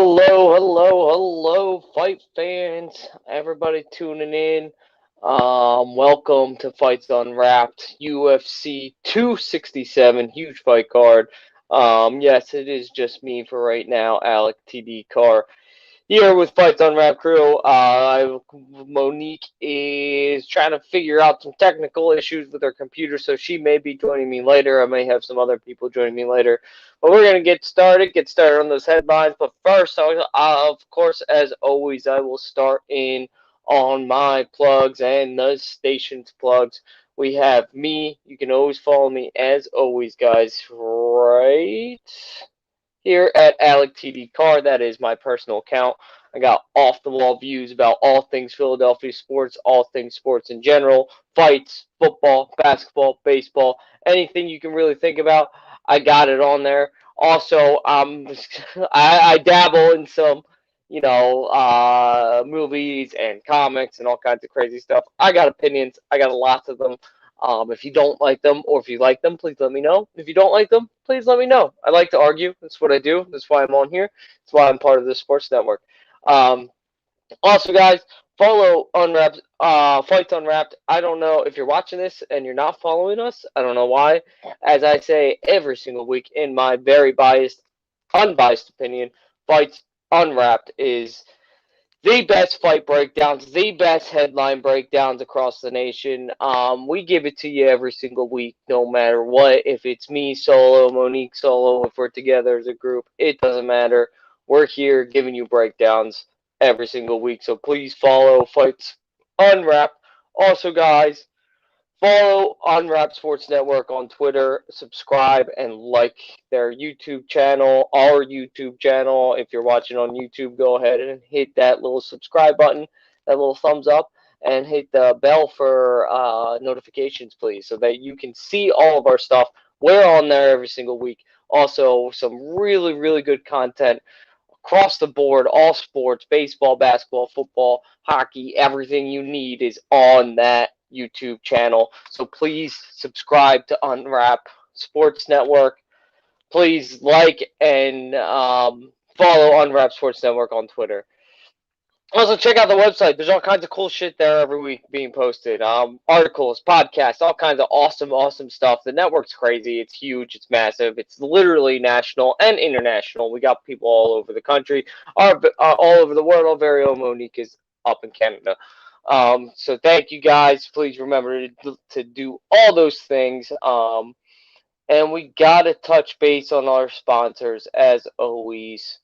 Hello, hello, hello, fight fans, everybody tuning in. Welcome to Fights Unwrapped, UFC 267, huge fight card. Yes, it is just me for right now, Alec TD Carr. Here with Fights Unwrapped crew, Monique is trying to figure out some technical issues with her computer, so she may be joining me later. I may have some other people joining me later. But we're going to get started on those headlines. But first, of course, as always, I will start in on my plugs and the station's plugs. We have me. You can always follow me, as always, guys, right here at Alec TD Carr. That is my personal account. I got off the wall views about all things Philadelphia sports, all things sports in general, fights, football, basketball, baseball, anything you can really think about. I got it on there. Also, I dabble in some, movies and comics and all kinds of crazy stuff. I got opinions. I got lots of them. If you don't like them, or if you like them, please let me know. If you don't like them, please let me know. I like to argue. That's what I do. That's why I'm on here. That's why I'm part of the sports network. Um, Also, guys, follow Unwrapped, Fights Unwrapped. I don't know if you're watching this and you're not following us. I don't know why. As I say every single week, in my very unbiased opinion, Fights Unwrapped is the best fight breakdowns, the best headline breakdowns across the nation. We give it to you every single week, no matter what. If it's me solo, Monique solo, if we're together as a group, it doesn't matter. We're here giving you breakdowns every single week. So please follow Fights Unwrapped. Also, guys, follow Unwrapped Sports Network on Twitter. Subscribe and like their YouTube channel, our YouTube channel. If you're watching on YouTube, go ahead and hit that little subscribe button, that little thumbs up, and hit the bell for notifications, please, so that you can see all of our stuff. We're on there every single week. Also, some really, really good content across the board, all sports, baseball, basketball, football, hockey, everything you need is on that YouTube channel. So please subscribe to Unwrap Sports Network. Please like and follow Unwrap Sports Network on Twitter. Also, check out the website. There's all kinds of cool shit there every week being posted. Articles, podcasts, all kinds of awesome, awesome stuff. The network's crazy. It's huge. It's massive. It's literally national and international. We got people all over the country, all over the world. Our very own Monique is up in Canada. So thank you guys. Please remember to do all those things. And we gotta touch base on our sponsors as always.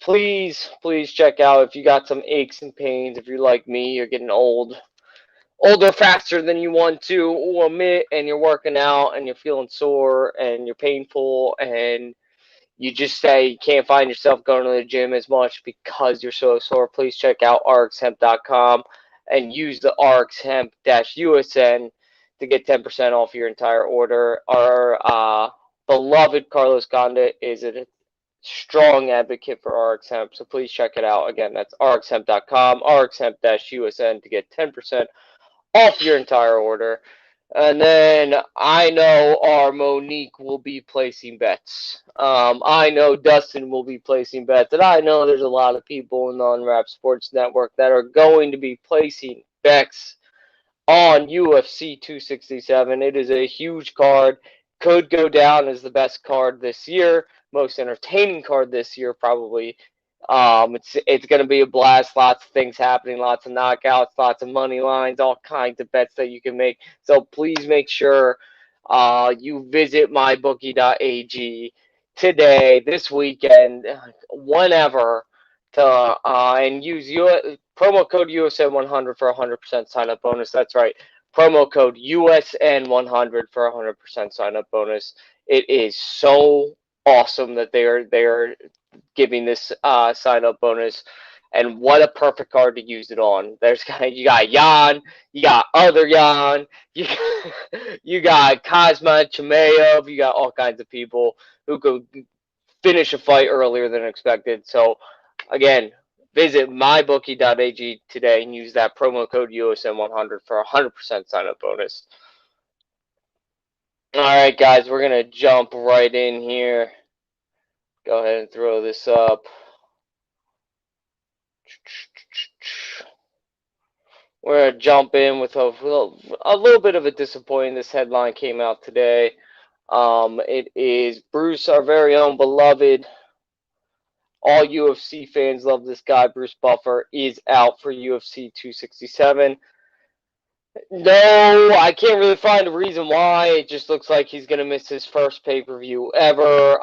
Please check out if you got some aches and pains. If you're like me, you're getting older faster than you want to admit, and you're working out and you're feeling sore and you're painful, and you just say you can't find yourself going to the gym as much because you're so sore. Please check out rxhemp.com and use the rxhemp-usn to get 10% off your entire order. Our beloved Carlos Gonda is a strong advocate for RX Hemp, so please check it out. Again, that's rxhemp.com, rxhemp-usn to get 10% off your entire order. And then I know our Monique will be placing bets. I know Dustin will be placing bets. And I know there's a lot of people in the Unwrapped Sports Network that are going to be placing bets on UFC 267. It is a huge card. Could go down as the best card this year, most entertaining card this year, probably. It's going to be a blast. Lots of things happening, lots of knockouts, lots of money lines, all kinds of bets that you can make. So please make sure you visit mybookie.ag today, this weekend, whenever, to and use promo code USN100 for 100% sign up bonus. That's right, promo code USN100 for 100% sign up bonus. It is so awesome that they are giving this sign up bonus. And what a perfect card to use it on. You got Jan, you got other Jan, you got Kazma Chimaev, you got all kinds of people who could finish a fight earlier than expected. So again, visit mybookie.ag today and use that promo code USN100 for 100% sign up bonus. All right, guys, we're going to jump right in here. Go ahead and throw this up. We're going to jump in with a little bit of a disappointing. This headline came out today. It is Bruce, our very own beloved. All UFC fans love this guy. Bruce Buffer is out for UFC 267. No, I can't really find a reason why. It just looks like he's going to miss his first pay-per-view ever.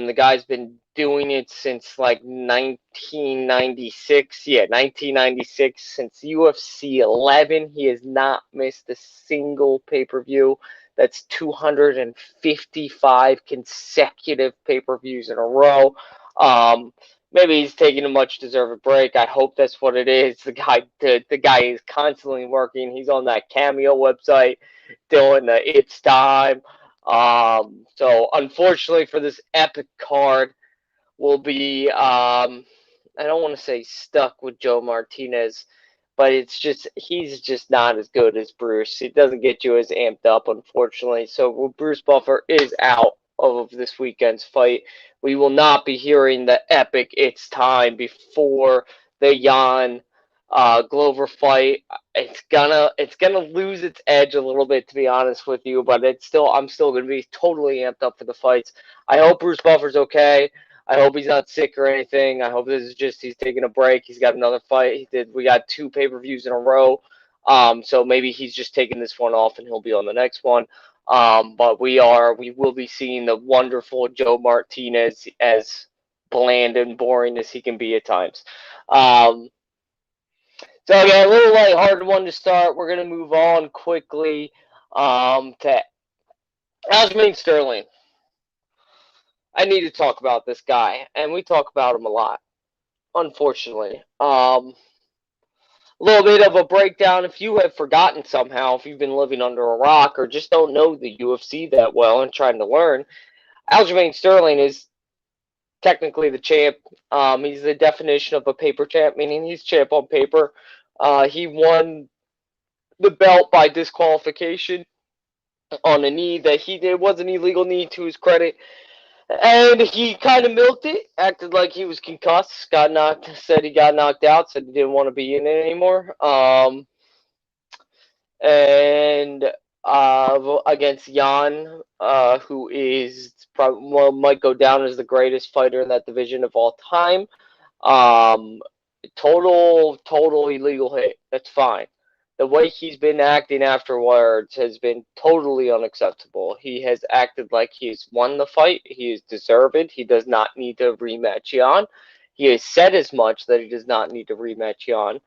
The guy's been doing it since like 1996. Yeah, 1996. Since UFC 11, he has not missed a single pay-per-view. That's 255 consecutive pay-per-views in a row. Maybe he's taking a much-deserved break. I hope that's what it is. The guy is constantly working. He's on that Cameo website doing the It's Time. So unfortunately for this epic card, we'll be I don't want to say stuck with Joe Martinez, but he's just not as good as Bruce. It doesn't get you as amped up, unfortunately. So Bruce Buffer is out of this weekend's fight. We will not be hearing the epic It's Time before the Jan Glover fight. It's gonna lose its edge a little bit, to be honest with you, but I'm still gonna be totally amped up for the fights. I hope Bruce Buffer's okay. I hope he's not sick or anything. I hope this is just he's taking a break. He's got another fight. We got 2 pay-per-views in a row. So maybe he's just taking this one off and he'll be on the next one. But we will be seeing the wonderful Joe Martinez, as bland and boring as he can be at times. So again, a little lighthearted one to start. We're gonna move on quickly to Aljamain Sterling. I need to talk about this guy, and we talk about him a lot, unfortunately. A little bit of a breakdown. If you have forgotten somehow, if you've been living under a rock or just don't know the UFC that well and trying to learn, Aljamain Sterling is technically the champ. He's the definition of a paper champ, meaning he's champ on paper. He won the belt by disqualification on a knee that it was an illegal knee, to his credit. And he kind of milked it, acted like he was concussed, said he got knocked out, said he didn't want to be in it anymore. Against Jan, who is might go down as the greatest fighter in that division of all time. Total illegal hit. That's fine. The way he's been acting afterwards has been totally unacceptable. He has acted like he's won the fight. He is deserved. He does not need to rematch Jan. He has said as much that he does not need to rematch Jan,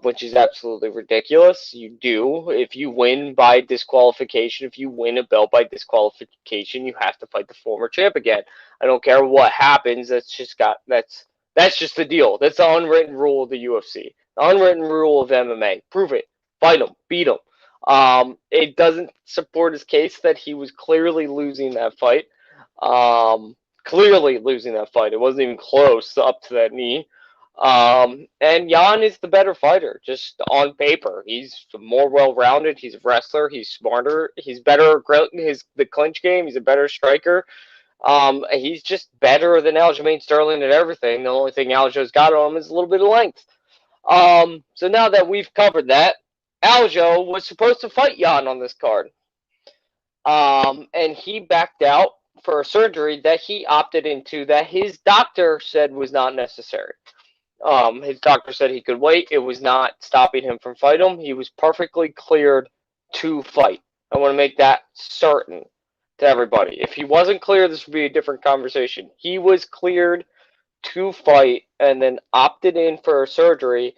which is absolutely ridiculous. You do. If you win by disqualification, if you win a belt by disqualification, you have to fight the former champ again. I don't care what happens. That's just the deal. That's the unwritten rule of the UFC. The unwritten rule of MMA. Prove it. Fight him. Beat him. It doesn't support his case that he was clearly losing that fight. Clearly losing that fight. It wasn't even close up to that knee. And Jan is the better fighter, just on paper. He's more well-rounded. He's a wrestler. He's smarter. He's better the clinch game. He's a better striker. He's just better than Aljamain Sterling at everything. The only thing Aljo's got on him is a little bit of length. So now that we've covered that, Aljo was supposed to fight Jan on this card. And he backed out for a surgery that he opted into that his doctor said was not necessary. His doctor said he could wait. It was not stopping him from fighting him. He was perfectly cleared to fight. I want to make that certain to everybody. If he wasn't clear, this would be a different conversation. He was cleared to fight and then opted in for a surgery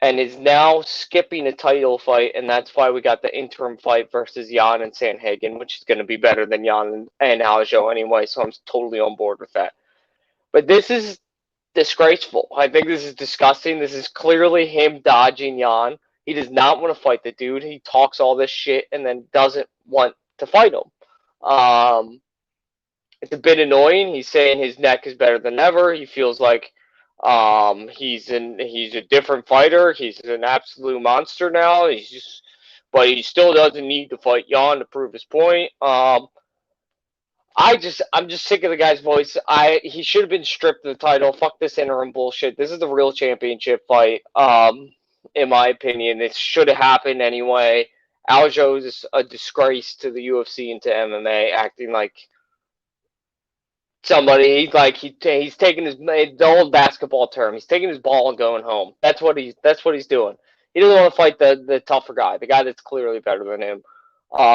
and is now skipping a title fight, and that's why we got the interim fight versus Jan and Sandhagen, which is going to be better than Jan and Aljo anyway, so I'm totally on board with that. But this is disgraceful. I think this is disgusting. This is clearly him dodging Jan. He does not want to fight the dude. He talks all this shit and then doesn't want to fight him. It's a bit annoying. He's saying his neck is better than ever. He feels like he's a different fighter. He's an absolute monster now. But he still doesn't need to fight Jan to prove his point. I'm just sick of the guy's voice. He should have been stripped of the title. Fuck this interim bullshit. This is the real championship fight. In my opinion, it should have happened anyway. Aljo is a disgrace to the UFC and to MMA, acting like somebody. He's taking the old basketball term. He's taking his ball and going home. That's what he's doing. He doesn't want to fight the tougher guy, the guy that's clearly better than him.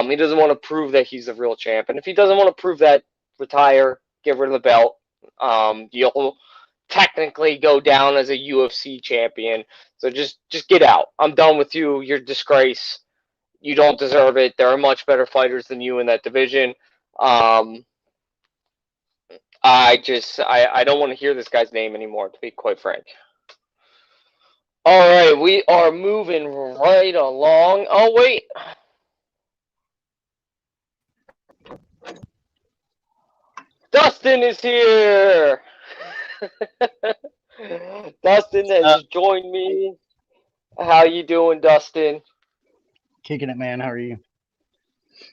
He doesn't want to prove that he's the real champ. And if he doesn't want to prove that, retire, get rid of the belt. You'll technically go down as a UFC champion. So just get out. I'm done with you. You're a disgrace. You don't deserve it. There are much better fighters than you in that division. I don't want to hear this guy's name anymore, to be quite frank. All right, we are moving right along. Oh, wait. Dustin is here. Dustin has joined me. How you doing, Dustin? Kicking it, man. How are you?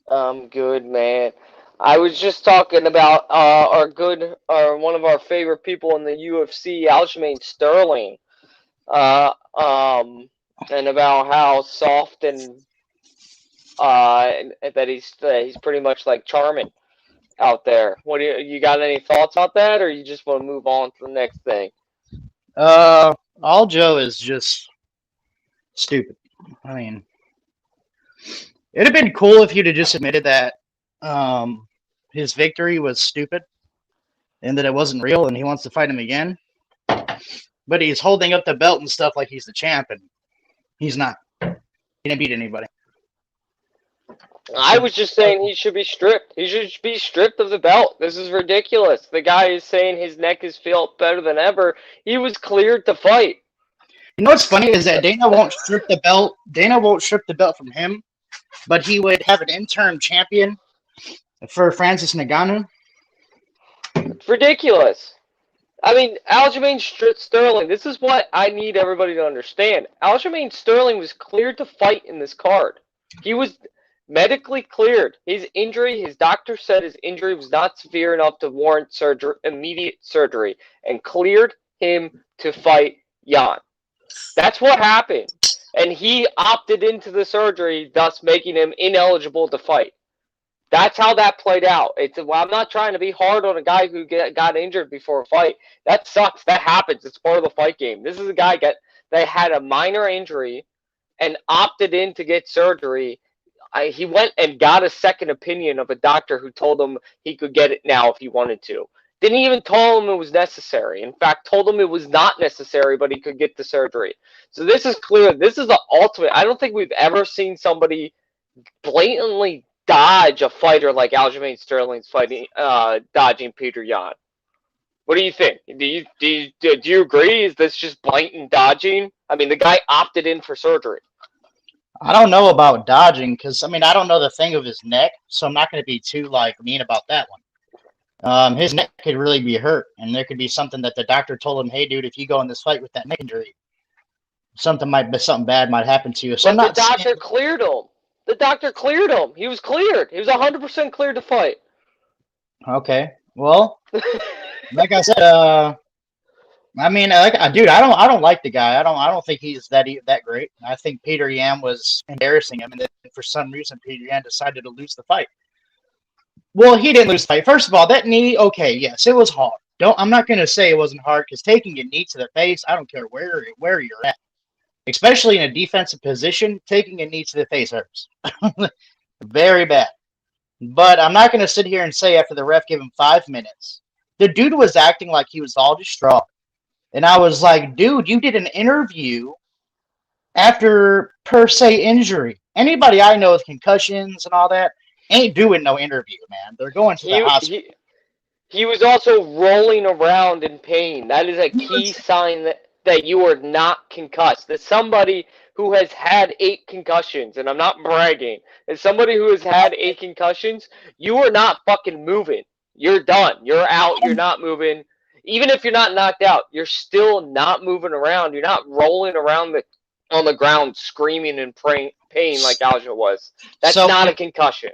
I'm good, man. I was just talking about one of our favorite people in the UFC, Aljamain Sterling, and about how soft and that he's pretty much like charming out there. What do you got any thoughts about that, or you just want to move on to the next thing? Aljo is just stupid. I mean, it'd have been cool if you'd have just admitted that his victory was stupid and that it wasn't real and he wants to fight him again. But he's holding up the belt and stuff like he's the champ, and he's not. He didn't beat anybody. I was just saying he should be stripped. He should be stripped of the belt. This is ridiculous. The guy is saying his neck is felt better than ever. He was cleared to fight. You know what's funny is that Dana won't strip the belt. Dana won't strip the belt from him, but he would have an interim champion for Francis Ngannou. It's ridiculous. I mean, Aljamain Sterling, this is what I need everybody to understand. Aljamain Sterling was cleared to fight in this card. He was medically cleared. His doctor said his injury was not severe enough to warrant immediate surgery, and cleared him to fight Jan. That's what happened. And he opted into the surgery, thus making him ineligible to fight. That's how that played out. I'm not trying to be hard on a guy who got injured before a fight. That sucks. That happens. It's part of the fight game. This is a guy that had a minor injury and opted in to get surgery. He went and got a second opinion of a doctor who told him he could get it now if he wanted to. Didn't even tell him it was necessary. In fact, told him it was not necessary, but he could get the surgery. So this is clear. This is the ultimate. I don't think we've ever seen somebody blatantly dodge a fighter like Aljamain Sterling's dodging Peter Yan. What do you think? Do you agree? Is this just blatant dodging? I mean, the guy opted in for surgery. I don't know about dodging because, I don't know the thing of his neck, so I'm not going to be too mean about that one. His neck could really be hurt, and there could be something that the doctor told him, hey, dude, if you go in this fight with that neck injury, something bad might happen to you. So but the doctor cleared him. The doctor cleared him. He was cleared. He was 100% cleared to fight. Okay. Well, like I said, dude, I don't like the guy. I don't think he's that great. I think Peter Yan was embarrassing him, and then for some reason Peter Yan decided to lose the fight. Well, he didn't lose the fight. First of all, that knee, okay, yes, it was hard. I'm not going to say it wasn't hard because taking a knee to the face, I don't care where you're at, especially in a defensive position, taking a knee to the face hurts. Very bad. But I'm not going to sit here and say after the ref gave him 5 minutes, the dude was acting like he was all distraught. And I was like, dude, you did an interview after per se injury. Anybody I know with concussions and all that ain't doing no interview, man. They're going to the hospital. He was also rolling around in pain. That is a key sign that you are not concussed. That somebody who has had 8 concussions, and I'm not bragging, as somebody who has had 8 concussions, you are not fucking moving. You're done. You're out. You're not moving. Even if you're not knocked out, you're still not moving around. You're not rolling around on the ground screaming in pain like Aljo was. That's not a concussion.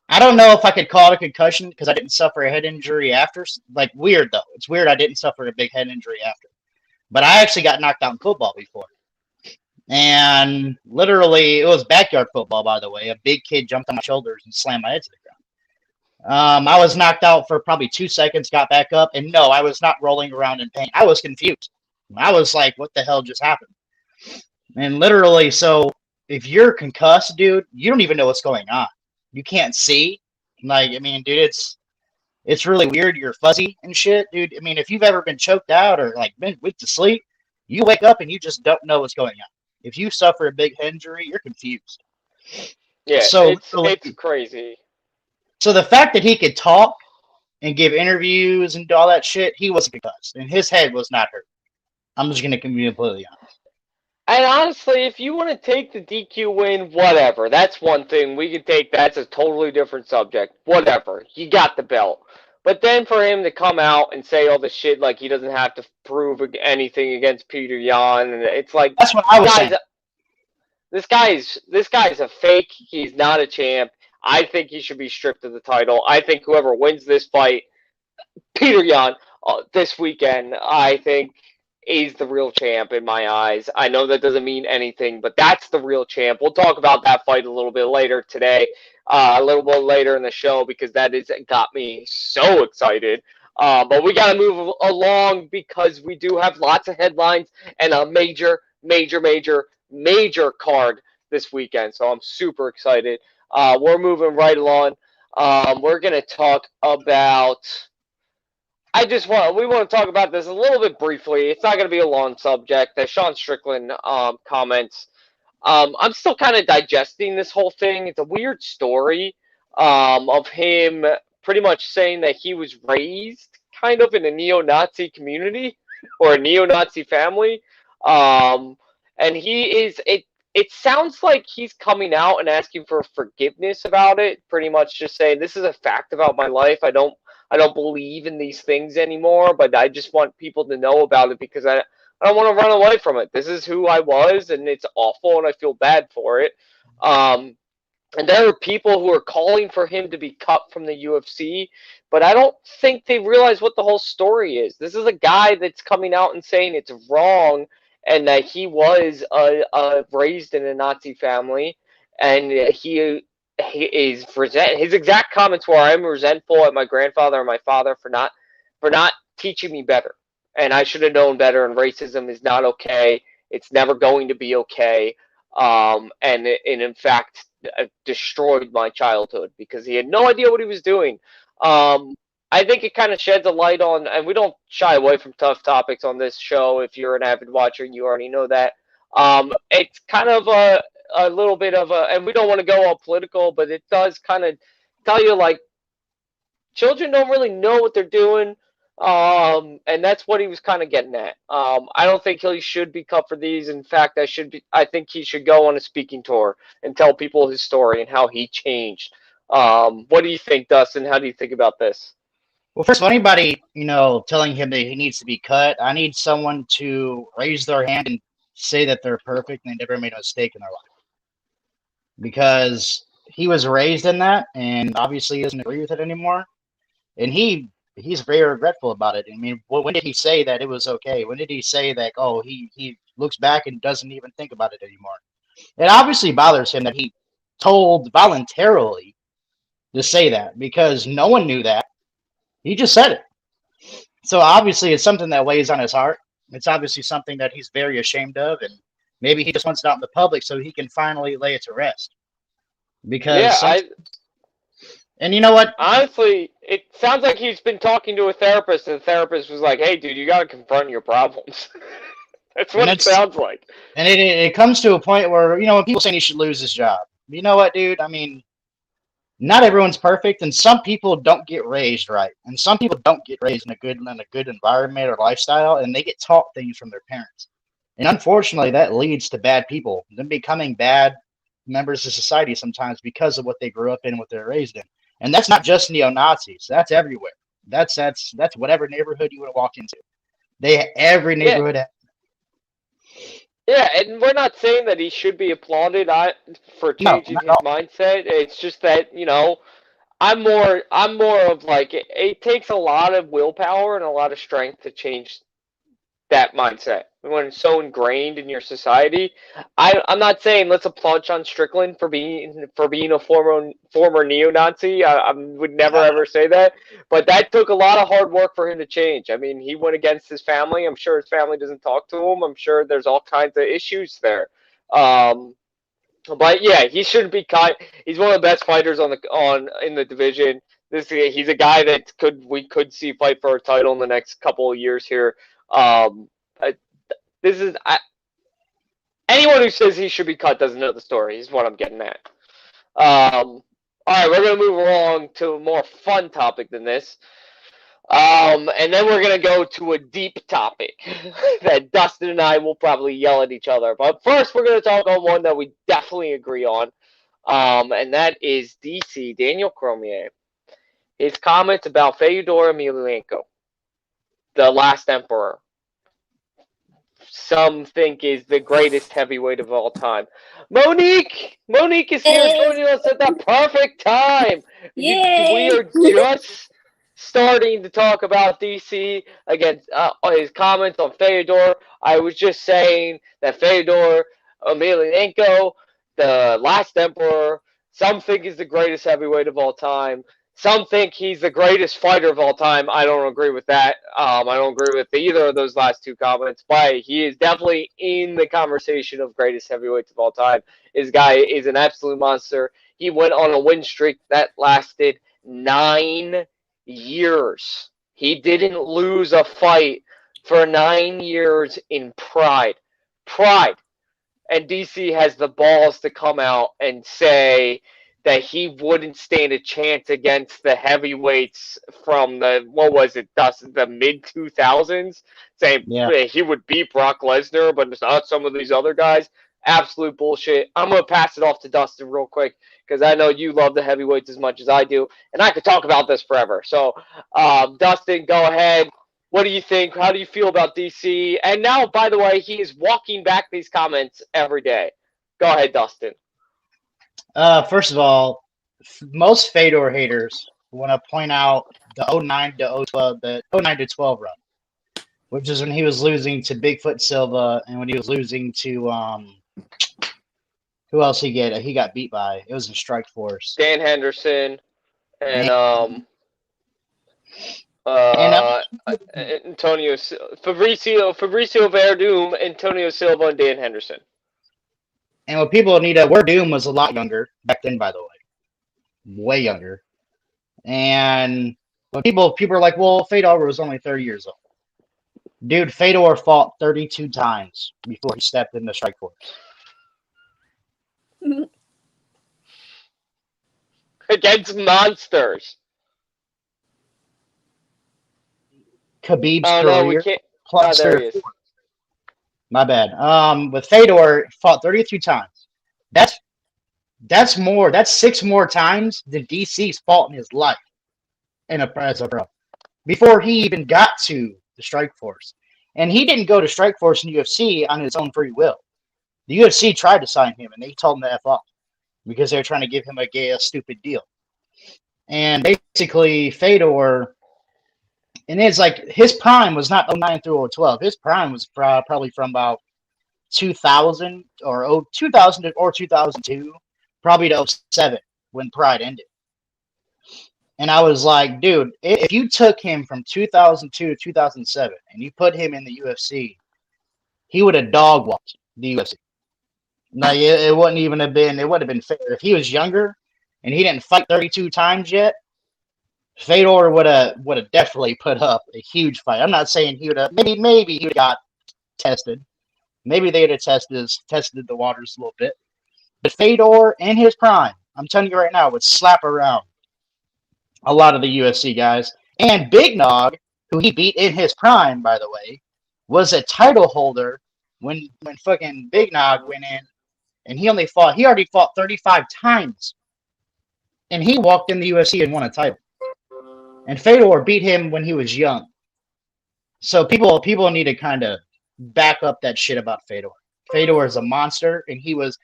I don't know if I could call it a concussion because I didn't suffer a head injury after. Like, weird, though. It's weird I didn't suffer a big head injury after. But I actually got knocked out in football before. And literally, it was backyard football, by the way. A big kid jumped on my shoulders and slammed my head to the ground. I was knocked out for probably 2 seconds, got back up, and no, I was not rolling around in pain. I was confused. I was like, what the hell just happened? And literally, so if you're concussed, dude, you don't even know what's going on. You can't see. Like, I mean, dude, it's really weird. You're fuzzy and shit, dude. I mean, if you've ever been choked out or like been went to sleep, you wake up and you just don't know what's going on. If you suffer a big head injury, you're confused. Yeah, So it's crazy. So the fact that he could talk and give interviews and all that shit, he wasn't concussed, and his head was not hurt. I'm just gonna be completely honest. And honestly, if you want to take the DQ win, whatever. That's one thing. We can take that's a totally different subject. Whatever. He got the belt. But then for him to come out and say all the shit like he doesn't have to prove anything against Peter Yan, and it's like That's what I was saying. This guy's a fake. He's not a champ. I think he should be stripped of the title. I think whoever wins this fight, Peter Yan, this weekend, I think is the real champ in my eyes. I know that doesn't mean anything, but that's the real champ. We'll talk about that fight a little bit later today, a little bit later in the show, because that is got me so excited. But we got to move along because we do have lots of headlines and a major, major, major, major card this weekend. So I'm super excited. We're moving right along. We're going to talk about. We want to talk about this a little bit briefly. It's not going to be a long subject. As Sean Strickland comments, I'm still kind of digesting this whole thing. It's a weird story of him pretty much saying that he was raised kind of in a neo-Nazi community or a neo-Nazi family. And he is it sounds like he's coming out and asking for forgiveness about it, pretty much just saying this is a fact about my life. I don't believe in these things anymore, but I just want people to know about it because I don't want to run away from it. This is who I was, and it's awful, and I feel bad for it. And there are people who are calling for him to be cut from the UFC, but I don't think they realize what the whole story is. This is a guy that's coming out and saying it's wrong and that he was raised in a Nazi family, and he is his exact comments were, "I'm resentful at my grandfather and my father for not teaching me better, and I should have known better. And racism is not okay. It's never going to be okay. And in fact, destroyed my childhood because he had no idea what he was doing." I think it kind of sheds a light on, and we don't shy away from tough topics on this show. If you're an avid watcher, you already know that. It's kind of a little bit of a, and we don't want to go all political, but it does kind of tell you like children don't really know what they're doing. And that's what he was kind of getting at. I don't think he should be cut for these. In fact, I think he should go on a speaking tour and tell people his story and how he changed. What do you think, Dustin? How do you think about this? Well, first of all, anybody, telling him that he needs to be cut, I need someone to raise their hand and say that they're perfect and they never made a mistake in their life. Because he was raised in that and obviously doesn't agree with it anymore. And he's very regretful about it. I mean, when did he say that it was okay? When did he say that, he looks back and doesn't even think about it anymore? It obviously bothers him that he told voluntarily to say that because no one knew that. He just said it. So obviously it's something that weighs on his heart. It's obviously something that he's very ashamed of, and maybe he just wants it out in the public so he can finally lay it to rest. Because and you know what? Honestly, it sounds like he's been talking to a therapist, and the therapist was like, "Hey, dude, you got to confront your problems." That's what it sounds like. And it comes to a point where, when people say he should lose his job. You know what, dude? I mean, not everyone's perfect, and some people don't get raised right, and some people don't get raised in a good environment or lifestyle, and they get taught things from their parents. And unfortunately, that leads to bad people, them becoming bad members of society sometimes because of what they grew up in, what they're raised in. And that's not just neo-Nazis. That's everywhere. That's whatever neighborhood you would walk into. Every neighborhood. Yeah, and we're not saying that he should be applauded for changing his mindset. It's just that, I'm more of like it takes a lot of willpower and a lot of strength to change that mindset when it's so ingrained in your society. I'm not saying let's applaud on Strickland for being a former neo-Nazi. I would never ever say that, but that took a lot of hard work for him to change. I mean, he went against his family. I'm sure his family doesn't talk to him. I'm sure there's all kinds of issues there. Um, but yeah, he shouldn't be cut. He's one of the best fighters on in the division. He's a guy that we could see fight for a title in the next couple of years here. Um, I, this is anyone who says he should be cut doesn't know the story. Is what I'm getting at. All right, we're gonna move along to a more fun topic than this. And then we're gonna go to a deep topic that Dustin and I will probably yell at each other. But first, we're gonna talk on one that we definitely agree on, and that is DC Daniel Cormier. His comments about Fyodor Emelianenko, the last emperor. Some think is the greatest heavyweight of all time. Monique is here joining us at the perfect time. We are just starting to talk about DC against his comments on Fyodor. I was just saying that Fyodor Emelianenko, the last emperor, some think is the greatest heavyweight of all time. Some think he's the greatest fighter of all time. I don't agree with that. I don't agree with either of those last two comments, but he is definitely in the conversation of greatest heavyweights of all time. This guy is an absolute monster. He went on a win streak that lasted 9 years. He didn't lose a fight for 9 years in pride. Pride. And DC has the balls to come out and say that he wouldn't stand a chance against the heavyweights from the mid 2000s, saying he would beat Brock Lesnar, but it's not some of these other guys. Absolute bullshit. I'm going to pass it off to Dustin real quick because I know you love the heavyweights as much as I do, and I could talk about this forever. So, Dustin, go ahead. What do you think? How do you feel about DC? And now, by the way, he is walking back these comments every day. Go ahead, Dustin. First of all, most Fedor haters want to point out the 09 to 012, the 09 to 12 run, which is when he was losing to Bigfoot Silva and when he was losing to who else he got beat by? It was in Strikeforce. Dan Henderson and Antonio Fabricio Verdum, Antonio Silva, and Dan Henderson. And what people need to Verdum was a lot younger back then, by the way, way younger. And when people are like, well, Fedor was only 30 years old. Dude, Fedor fought 32 times before he stepped into Strikeforce. Against monsters. Khabib's career plus there he is. My bad. With Fedor, fought 33 times. That's more. That's 6 more times than DC's fought in his life as a pro. Before he even got to the Strikeforce. And he didn't go to Strikeforce in UFC on his own free will. The UFC tried to sign him, and they told him to F off because they were trying to give him a stupid deal. And basically, Fedor, and it's like his prime was not 09 through 012. His prime was probably from about 2000 or 2000 or 2002, probably to 07 when Pride ended. And I was like, dude, if you took him from 2002 to 2007 and you put him in the UFC, he would have dog walked the UFC. Like it wouldn't even have been. It would have been fair if he was younger and he didn't fight 32 times yet. Fedor would have definitely put up a huge fight. I'm not saying he would have. Maybe he would have got tested. Maybe they'd have tested the waters a little bit. But Fedor in his prime, I'm telling you right now, would slap around a lot of the UFC guys. And Big Nog, who he beat in his prime, by the way, was a title holder when fucking Big Nog went in, and he already fought 35 times. And he walked in the UFC and won a title. And Fedor beat him when he was young. So people need to kind of back up that shit about Fedor. Fedor is a monster, and he was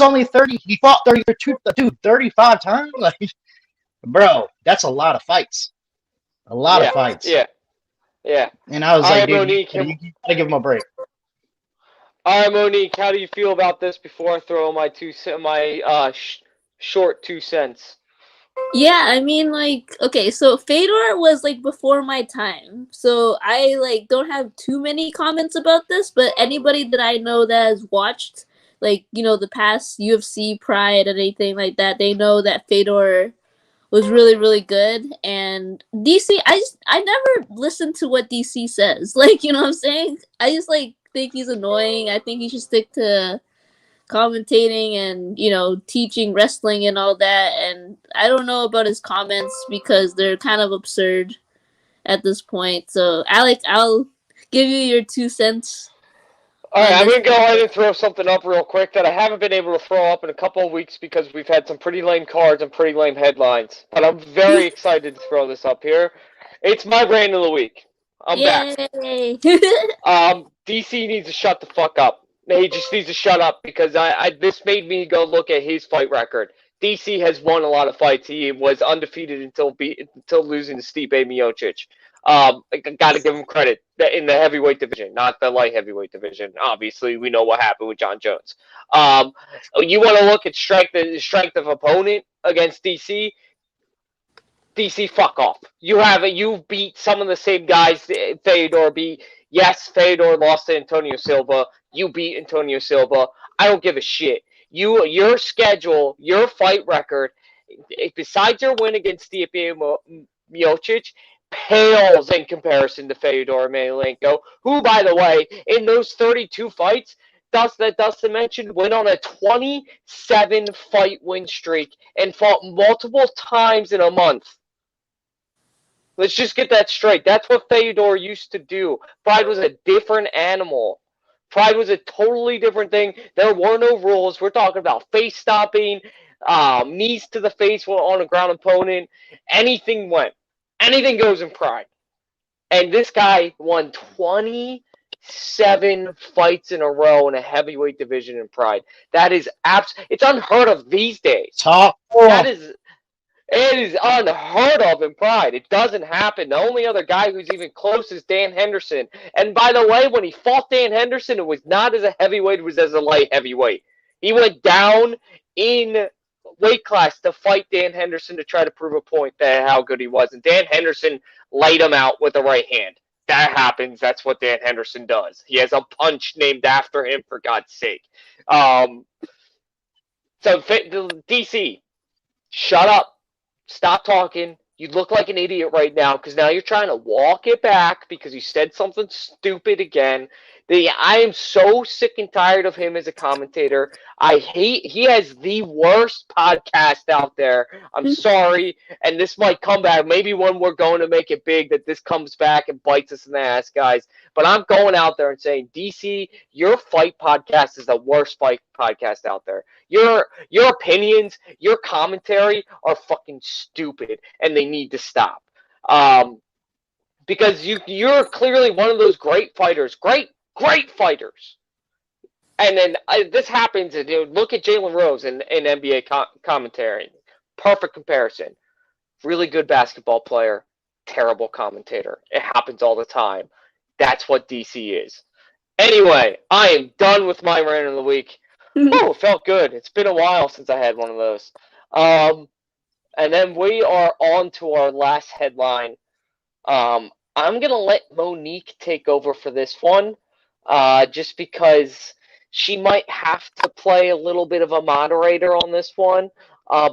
only 30. He fought 35 times. Like, Bro, that's a lot of fights. A lot of Yeah, fights. yeah, yeah. And I was All like, right, dude, Monique. you gotta give him a break. All right, Monique. How do you feel about this? Before I throw short 2 cents. Yeah, I mean, like, okay, so Fedor was like before my time, so I like don't have too many comments about this. But anybody that I know that has watched, like, the past UFC Pride and anything like that, they know that Fedor was really really good. And DC, I never listen to what DC says. Like, you know what I'm saying? I just like think he's annoying. I think he should stick to commentating and teaching wrestling and all that. And I don't know about his comments because they're kind of absurd at this point. So Alex, I'll give you your 2 cents All right, on I'm this. going to go ahead and throw something up real quick that I haven't been able to throw up in a couple of weeks because we've had some pretty lame cards and pretty lame headlines. But I'm very excited to throw this up here. It's my brand of the week. I'm back. Yay. DC needs to shut the fuck up. He just needs to shut up because this made me go look at his fight record. DC has won a lot of fights. He was undefeated until losing to Stipe Miocic. I got to give him credit in the heavyweight division, not the light heavyweight division. Obviously, we know what happened with John Jones. You want to look at strength of opponent against DC. DC, fuck off. You beat some of the same guys Fedor beat. Yes, Fedor lost to Antonio Silva. You beat Antonio Silva. I don't give a shit. Your schedule, your fight record, besides your win against Stipe Miocic, pales in comparison to Fedor Emelianenko, who, by the way, in those 32 fights, Dustin mentioned, went on a 27 fight win streak and fought multiple times in a month. Let's just get that straight. That's what Fedor used to do. Pride was a different animal. Pride was a totally different thing. There were no rules. We're talking about face stopping, knees to the face on a ground opponent. Anything went. Anything goes in Pride. And this guy won 27 fights in a row in a heavyweight division in Pride. That is it's unheard of these days. Top It is unheard of in Pride. It doesn't happen. The only other guy who's even close is Dan Henderson. And by the way, when he fought Dan Henderson, it was not as a heavyweight, it was as a light heavyweight. He went down in weight class to fight Dan Henderson to try to prove a point that how good he was. And Dan Henderson laid him out with the right hand. That happens. That's what Dan Henderson does. He has a punch named after him, for God's sake. So, DC, shut up. Stop talking. You look like an idiot right now because now you're trying to walk it back because you said something stupid again. I am so sick and tired of him as a commentator. He has the worst podcast out there. I'm sorry, and this might come back. Maybe when we're going to make it big, that this comes back and bites us in the ass, guys. But I'm going out there and saying, DC, your fight podcast is the worst fight podcast out there. Your opinions, your commentary are fucking stupid, and they need to stop. Because you're clearly one of those great fighters, great fighters. And then this happens. Look at Jalen Rose in NBA commentary. Perfect comparison. Really good basketball player, terrible commentator. It happens all the time. That's what DC is. Anyway, I am done with my rant of the week. Oh, it felt good. It's been a while since I had one of those. And then we are on to our last headline. I'm going to let Monique take over for this one, just because she might have to play a little bit of a moderator on this one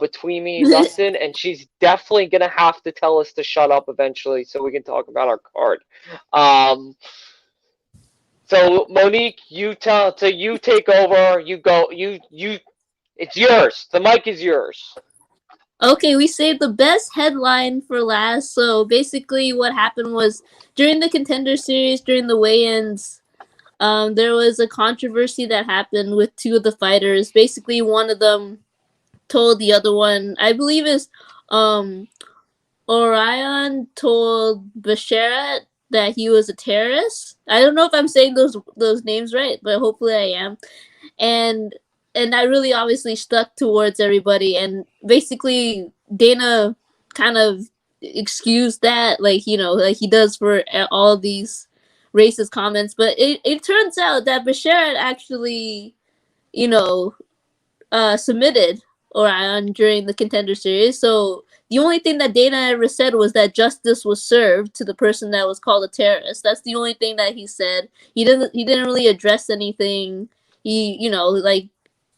between me and Dustin, and she's definitely going to have to tell us to shut up eventually so we can talk about our card. So Monique, you take over. You go. It's yours. The mic is yours. Okay, we saved the best headline for last. So basically what happened was during the Contender Series, during the weigh-ins, there was a controversy that happened with two of the fighters. Basically, one of them told the other one, I believe is Orion told Basharat that he was a terrorist. I don't know if I'm saying those names right, but hopefully I am. And that really obviously stuck towards everybody. And basically, Dana kind of excuse that, like, you know, like he does for all these racist comments. But it turns out that Bashir had actually, you know, submitted Orion during the Contender Series. So the only thing that Dana ever said was that justice was served to the person that was called a terrorist. That's the only thing that he said. He didn't really address anything. He, you know, like,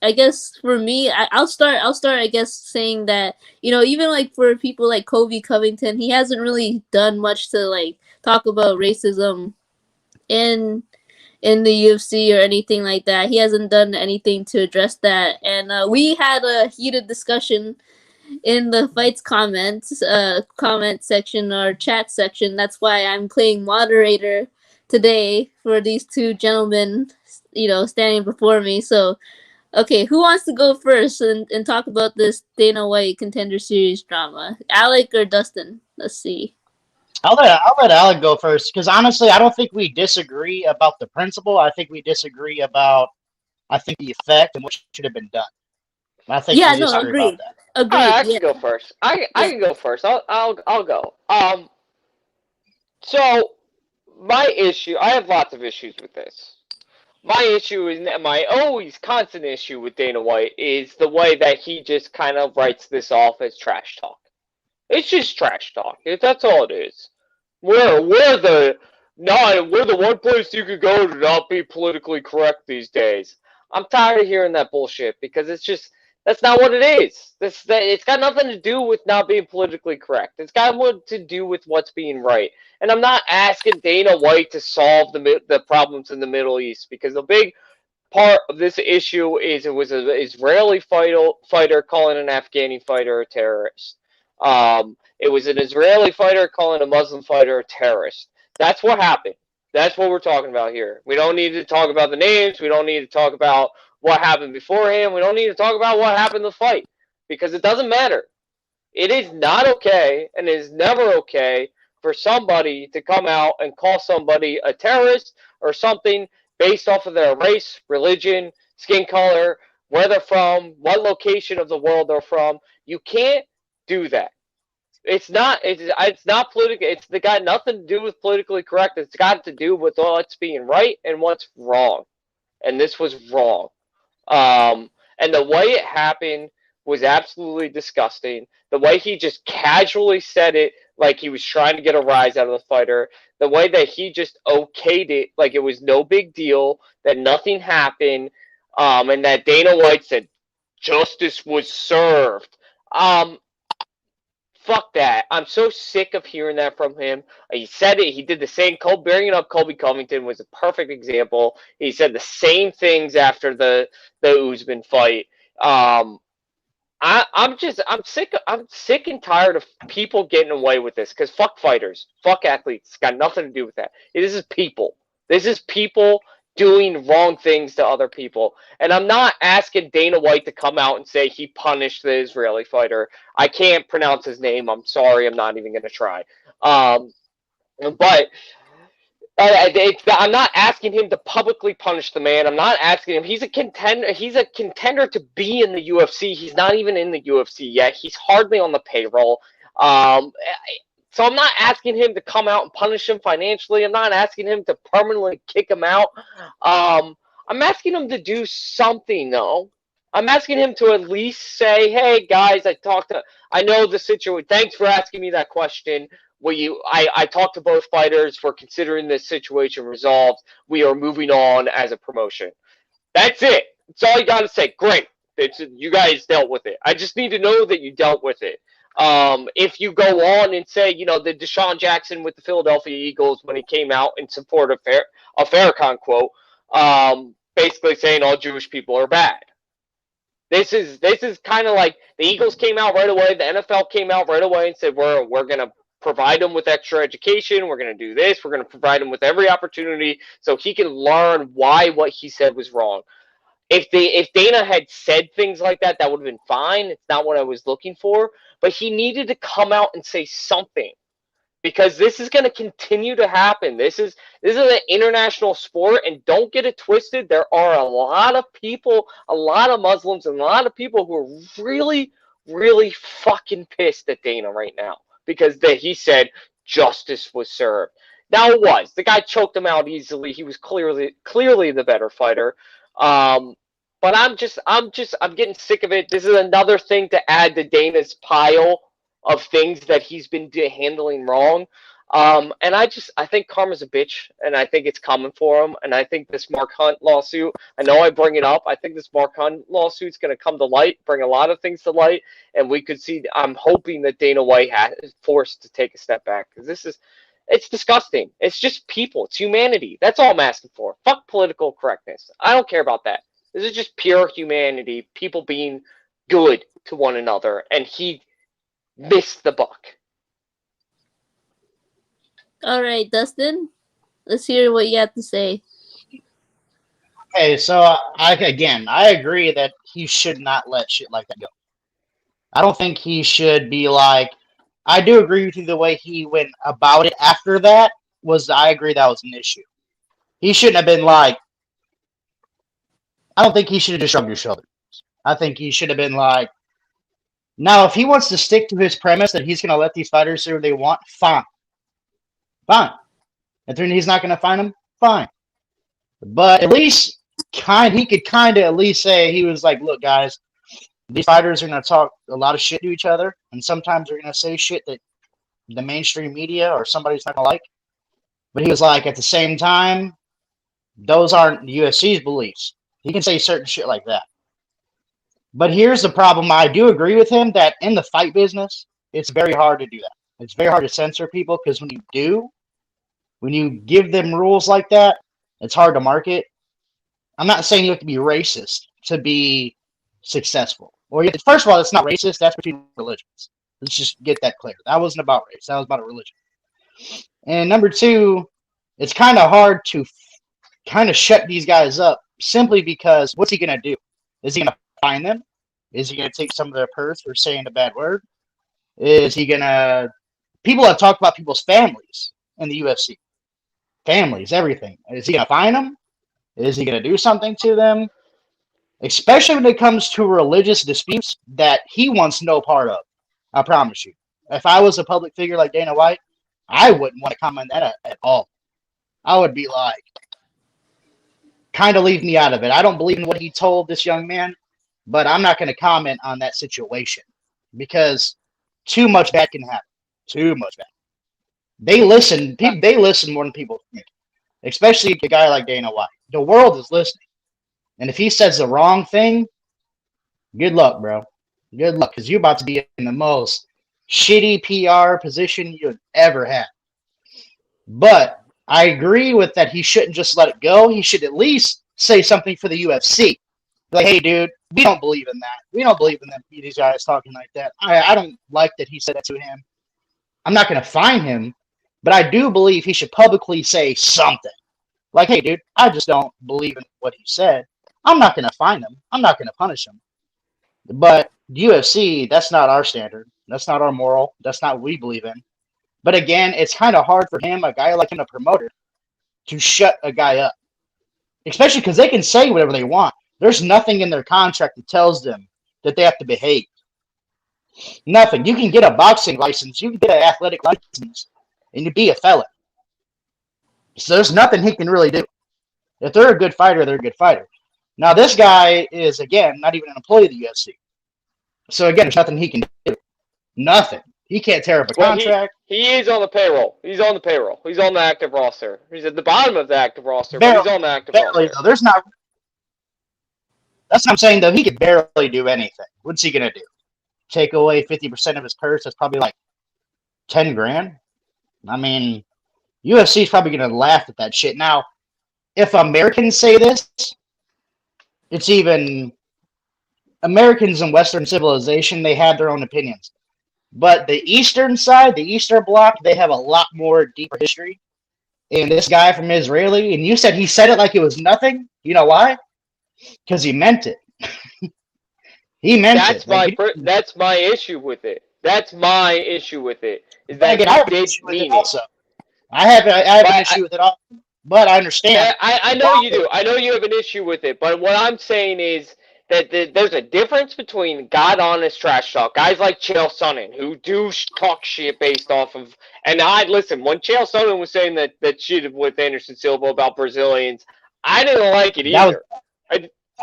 I guess for me, I'll start I guess saying that, you know, even like for people like Kobe Covington, he hasn't really done much to like talk about racism in the UFC or anything like that. He hasn't done anything to address that. And we had a heated discussion in the fights comment section or chat section. That's why I'm playing moderator today for these two gentlemen, you know, standing before me. So, okay, who wants to go first and talk about this Dana White Contender Series drama? Alec or Dustin? Let's see. I'll let Alec go first, because honestly, I don't think we disagree about the principle. I think we disagree about, the effect and what should have been done. I think we disagree agreed. about that. Agreed. All right, I can go first. I can go first. I'll go. So my issue, I have lots of issues with this. My issue is my always constant issue with Dana White is the way that he just kind of writes this off as trash talk. It's just trash talk. That's all it is. We're the one place you could go to not be politically correct these days. I'm tired of hearing that bullshit because it's just that's not what it is. It's got nothing to do with not being politically correct. It's got what to do with what's being right. And I'm not asking Dana White to solve the problems in the Middle East, because the big part of this issue is it was an Israeli fighter calling an Afghani fighter a terrorist. It was an Israeli fighter calling a Muslim fighter a terrorist. That's what happened. That's what we're talking about here. We don't need to talk about the names. We don't need to talk about what happened beforehand. We don't need to talk about what happened in the fight, because it doesn't matter. It is not okay, and it is never okay for somebody to come out and call somebody a terrorist or something based off of their race, religion, skin color, where they're from, what location of the world they're from. You can't do that. It's not political. It's got nothing to do with politically correct. It's got to do with what's being right and what's wrong. And this was wrong. And the way it happened was absolutely disgusting. The way he just casually said it, like he was trying to get a rise out of the fighter. The way that he just okayed it, like it was no big deal, that nothing happened, and that Dana White said justice was served. Fuck that. I'm so sick of hearing that from him. He said it. He did the same. Bringing up Colby Covington was a perfect example. He said the same things after the Usman fight. I'm sick and tired of people getting away with this, because fuck fighters, fuck athletes. It's got nothing to do with that. This is people. This is people doing wrong things to other people. And I'm not asking Dana White to come out and say he punished the Israeli fighter. I can't pronounce his name. I'm sorry. I'm not even going to try. But I'm not asking him to publicly punish the man. I'm not asking him. He's a contender. He's a contender to be in the UFC. He's not even in the UFC yet. He's hardly on the payroll. So I'm not asking him to come out and punish him financially. I'm not asking him to permanently kick him out. I'm asking him to do something, though. I'm asking him to at least say, hey, guys, I know the situation. Thanks for asking me that question. I talked to both fighters. We're considering this situation resolved. We are moving on as a promotion. That's it. That's all you got to say. Great. You guys dealt with it. I just need to know that you dealt with it. If you go on and say, the Deshaun Jackson with the Philadelphia Eagles, when he came out in support of a Farrakhan quote, basically saying all Jewish people are bad. This is kind of like the Eagles came out right away. The NFL came out right away and said, we're going to provide them with extra education. We're going to do this. We're going to provide him with every opportunity so he can learn why what he said was wrong. If Dana had said things like that, that would have been fine. It's not what I was looking for. But he needed to come out and say something, because this is going to continue to happen. This is an international sport, and don't get it twisted. There are a lot of people, a lot of Muslims, and a lot of people who are really, really fucking pissed at Dana right now because he said justice was served. Now it was. The guy choked him out easily. He was clearly the better fighter. But I'm getting sick of it. This is another thing to add to Dana's pile of things that he's been handling wrong. And I think karma's a bitch, and I think it's coming for him. And I think this Mark Hunt lawsuit, I know I bring it up, I think this Mark Hunt lawsuit's going to come to light, bring a lot of things to light, and we could see, I'm hoping that Dana White is forced to take a step back, because it's disgusting. It's just people. It's humanity. That's all I'm asking for. Fuck political correctness. I don't care about that. This is just pure humanity, people being good to one another, and he missed the buck. All right, Dustin, let's hear what you have to say. Okay, so I agree that he should not let shit like that go. I don't think he should be like. I do agree with you the way he went about it after that I agree that was an issue. He shouldn't have been like. I don't think he should have just shrugged his shoulders. I think he should have been like. Now, if he wants to stick to his premise that he's going to let these fighters do what they want, fine. Fine. If he's not going to find them, fine. But at least he could kind of at least say, he was like, look, guys, these fighters are going to talk a lot of shit to each other, and sometimes they're going to say shit that the mainstream media or somebody's not going to like. But he was like, at the same time, those aren't the UFC's beliefs. He can say certain shit like that. But here's the problem. I do agree with him that in the fight business, it's very hard to do that. It's very hard to censor people because when you give them rules like that, it's hard to market. I'm not saying you have to be racist to be successful. First of all, it's not racist. That's between religions. Let's just get that clear. That wasn't about race. That was about a religion. And number two, it's kind of hard to kind of shut these guys up simply because what's he going to do? Is he going to fine them? Is he going to take some of their purse for saying a bad word? Is he going to... People have talked about people's families in the UFC. Families, everything. Is he going to fine them? Is he going to do something to them? Especially when it comes to religious disputes that he wants no part of. I promise you. If I was a public figure like Dana White, I wouldn't want to comment on that at all. I would be like, kind of leave me out of it. I don't believe in what he told this young man, but I'm not going to comment on that situation because too much bad can happen. Too much bad. They listen more than people think, especially a guy like Dana White. The world is listening. And if he says the wrong thing, good luck, bro. Good luck, because you're about to be in the most shitty PR position you've ever had. But I agree with that he shouldn't just let it go. He should at least say something for the UFC. Like, hey, dude, we don't believe in that. We don't believe in them, these guys talking like that. I don't like that he said that to him. I'm not going to fine him, but I do believe he should publicly say something. Like, hey, dude, I just don't believe in what he said. I'm not going to fine him. I'm not going to punish him. But UFC, that's not our standard. That's not our moral. That's not what we believe in. But again, it's kind of hard for him, a guy like him, a promoter, to shut a guy up. Especially because they can say whatever they want. There's nothing in their contract that tells them that they have to behave. Nothing. You can get a boxing license. You can get an athletic license and you be a felon. So there's nothing he can really do. If they're a good fighter, they're a good fighter. Now, this guy is, again, not even an employee of the UFC. So, again, there's nothing he can do. Nothing. He can't tear up a contract. He is on the payroll. He's on the payroll. He's on the active roster. He's at the bottom of the active roster, but he's on the active roster. Though, there's not. That's what I'm saying, though. He could barely do anything. What's he going to do? Take away 50% of his purse? That's probably like 10 grand. I mean, UFC is probably going to laugh at that shit. Now, if Americans say this, it's even Americans in Western civilization, they have their own opinions. But the Eastern side, the Eastern Bloc, they have a lot more deeper history. And this guy from Israeli, and you said he said it like it was nothing. You know why? Because he meant it. He meant it. That's my issue with it. That's my issue with it. Is that again, I have an issue with it also. I have an issue with it all, but I understand. I know you do. I know you have an issue with it. But what I'm saying is there's a difference between God honest trash talk, guys like Chael Sonnen who do talk shit based off of. And I listen when Chael Sonnen was saying that shit with Anderson Silva about Brazilians, I didn't like it either.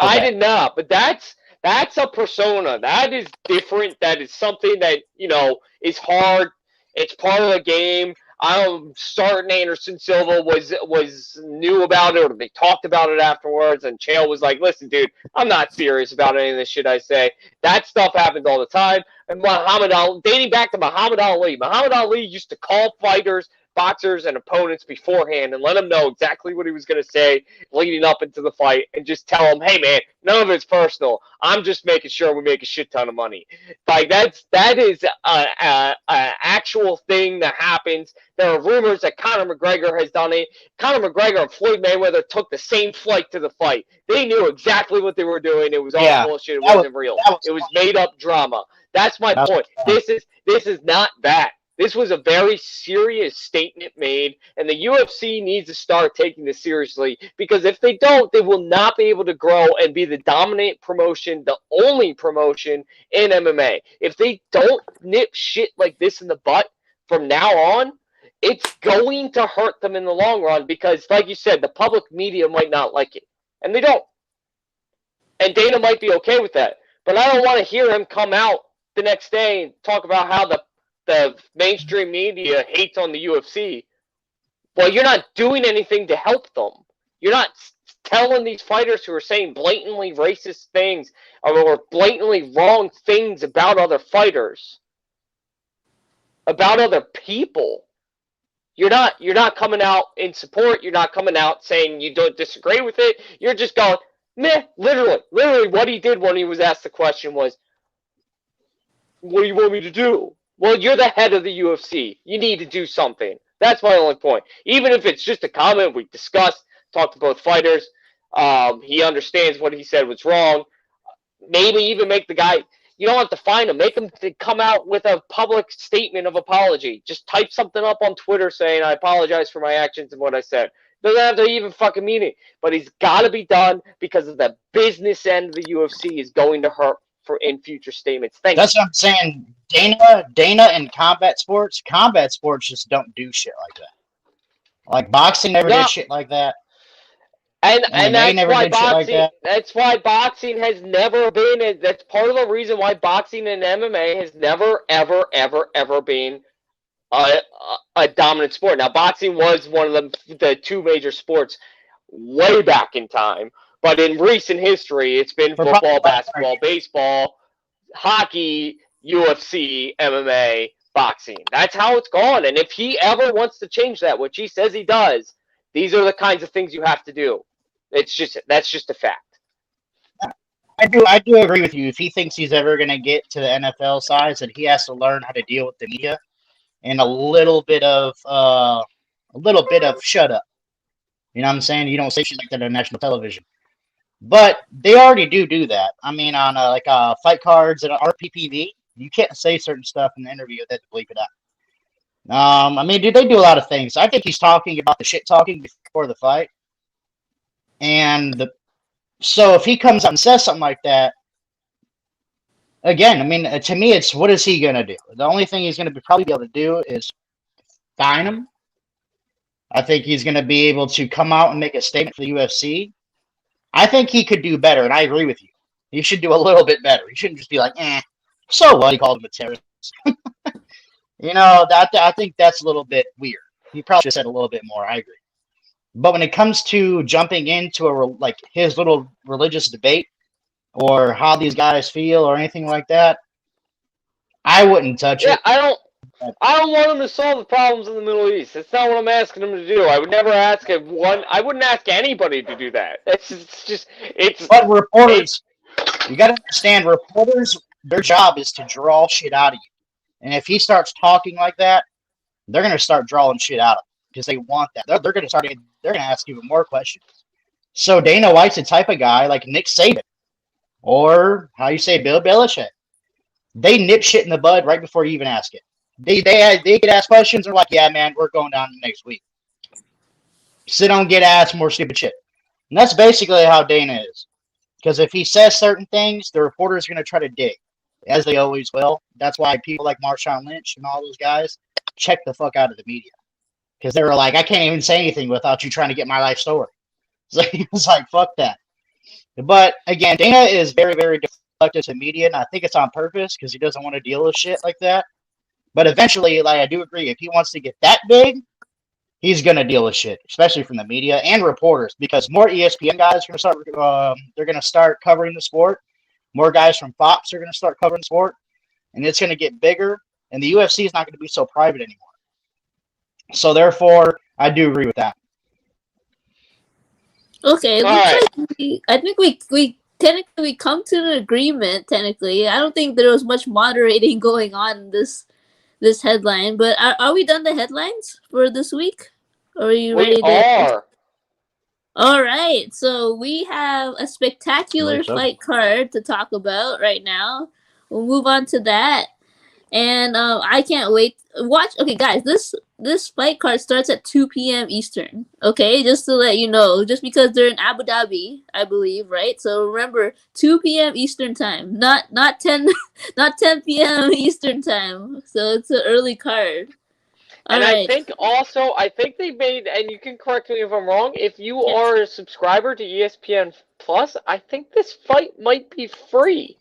I did not, but that's a persona. That is different. That is something that is hard. It's part of the game. I don't starting Anderson Silva was knew about it, or they talked about it afterwards, and Chael was like, "Listen, dude, I'm not serious about any of this shit I say." That stuff happens all the time. And Muhammad Ali, dating back to Muhammad Ali used to call fighters, boxers, and opponents beforehand and let them know exactly what he was going to say leading up into the fight, and just tell them, "Hey, man, none of it's personal. I'm just making sure we make a shit ton of money." Like that is an actual thing that happens. There are rumors that Conor McGregor has done it. Conor McGregor and Floyd Mayweather took the same flight to the fight. They knew exactly what they were doing. It was all bullshit. It wasn't real. It was made up drama. That's my point. This is not that. This was a very serious statement made, and the UFC needs to start taking this seriously, because if they don't, they will not be able to grow and be the dominant promotion, the only promotion in MMA. If they don't nip shit like this in the butt from now on, it's going to hurt them in the long run, because, like you said, the public media might not like it, and they don't. And Dana might be okay with that, but I don't want to hear him come out the next day and talk about how the mainstream media hates on the UFC. Well, you're not doing anything to help them. You're not telling these fighters who are saying blatantly racist things or blatantly wrong things about other fighters, about other people. You're not coming out in support. You're not coming out saying you don't disagree with it. You're just going, meh. Literally, what he did when he was asked the question was, "What do you want me to do?" Well, you're the head of the UFC. You need to do something. That's my only point. Even if it's just a comment we discussed, talked to both fighters, he understands what he said was wrong. Maybe even make the guy, you don't have to fine him. Make him to come out with a public statement of apology. Just type something up on Twitter saying, "I apologize for my actions and what I said." Doesn't have to even fucking mean it. But he's got to be done, because of the business end of the UFC is going to hurt in future statements. That's what I'm saying. Dana and combat sports just don't do shit like that. Like boxing never did shit like that. And that's why boxing has never been. That's part of the reason why boxing and MMA has never, ever, ever, ever been a dominant sport. Now, boxing was one of the two major sports way back in time. But in recent history, it's been football, basketball, baseball, hockey, UFC, MMA, boxing. That's how it's gone. And if he ever wants to change that, which he says he does, these are the kinds of things you have to do. That's just a fact. I do agree with you. If he thinks he's ever going to get to the NFL size, then he has to learn how to deal with the media and a little bit of shut up. You know what I'm saying? You don't say shit like that on national television. But they already do that. I mean, on fight cards and RPPV, you can't say certain stuff in the interview. They have to bleep it out. I mean, dude, they do a lot of things. I think he's talking about the shit talking before the fight. So if he comes out and says something like that, again, I mean, to me, it's what is he going to do? The only thing he's going to probably be able to do is fine him. I think he's going to be able to come out and make a statement for the UFC. I think he could do better, and I agree with you. He should do a little bit better. He shouldn't just be like, so what? He called him a terrorist. I think that's a little bit weird. He probably should have said a little bit more. I agree. But when it comes to jumping into his little religious debate or how these guys feel or anything like that, I wouldn't touch it. I don't want him to solve the problems in the Middle East. That's not what I'm asking him to do. I would never ask I wouldn't ask anybody to do that. But reporters, you got to understand, reporters, their job is to draw shit out of you. And if he starts talking like that, they're going to start drawing shit out of him because they want that. They're going to ask even more questions. So Dana White's the type of guy like Nick Saban or how you say Bill Belichick. They nip shit in the bud right before you even ask it. They get asked questions. They're like, yeah, man, we're going down next week. So they don't get asked more stupid shit. And that's basically how Dana is. Because if he says certain things, the reporter's going to try to dig, as they always will. That's why people like Marshawn Lynch and all those guys check the fuck out of the media. Because they were like, I can't even say anything without you trying to get my life story. So he was like, fuck that. But again, Dana is very, very deflective to media, and I think it's on purpose because he doesn't want to deal with shit like that. But eventually, like I do agree, if he wants to get that big, he's gonna deal with shit, especially from the media and reporters, because more ESPN guys are gonna start. They're gonna start covering the sport. More guys from Fox are gonna start covering the sport, and it's gonna get bigger. And the UFC is not gonna be so private anymore. So therefore, I do agree with that. Okay, it All looks right. like I think we technically come to an agreement. Technically, I don't think there was much moderating going on in this headline. But are we done the headlines for this week? Or are you We ready to? are. All right, so we have a spectacular So. fight card to talk about right now. We'll move on to that, and I can't wait. Watch, okay, guys. This fight card starts at 2 p.m. Eastern. Okay, just to let you know, just because they're in Abu Dhabi, I believe, right? So remember, 2 p.m. Eastern time, not 10 not 10 p.m. Eastern time. So it's an early card. And All right. I think they made, and you can correct me if I'm wrong, if you Yes. are a subscriber to ESPN Plus, I think this fight might be free.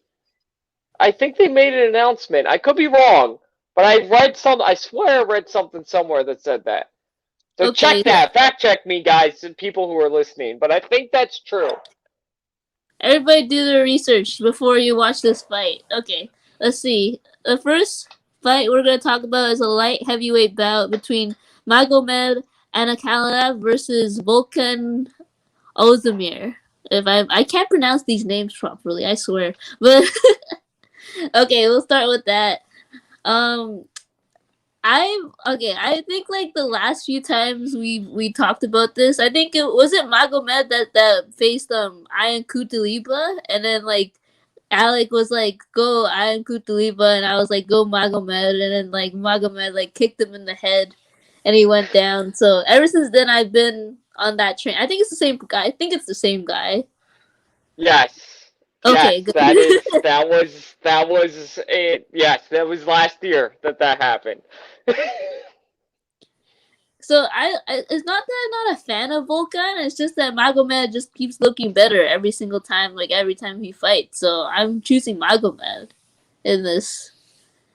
I think they made an announcement. I could be wrong, but I swear I read something somewhere that said that. So Okay. check that. Fact check me, guys, and people who are listening. But I think that's true. Everybody do their research before you watch this fight. Okay, let's see. The first fight we're going to talk about is a light heavyweight bout between Magomed Ankalaev versus Volkan Ozdemir. If I can't pronounce these names properly, I swear. But okay, we'll start with that. Um, I think like the last few times we talked about this, I think it was it Magomed that faced Ian Kutaliba, and then like Alec was like go Ian Kutaliba, and I was like go Magomed, and then like Magomed like kicked him in the head, and he went down. So ever since then I've been on that train. I think it's the same guy. I think it's the same guy. Yes. Okay, Yes, good. that was it. Yes, that was last year that happened. So it's not that I'm not a fan of Volkan. It's just that Magomed just keeps looking better every single time, like every time he fights. So I'm choosing Magomed in this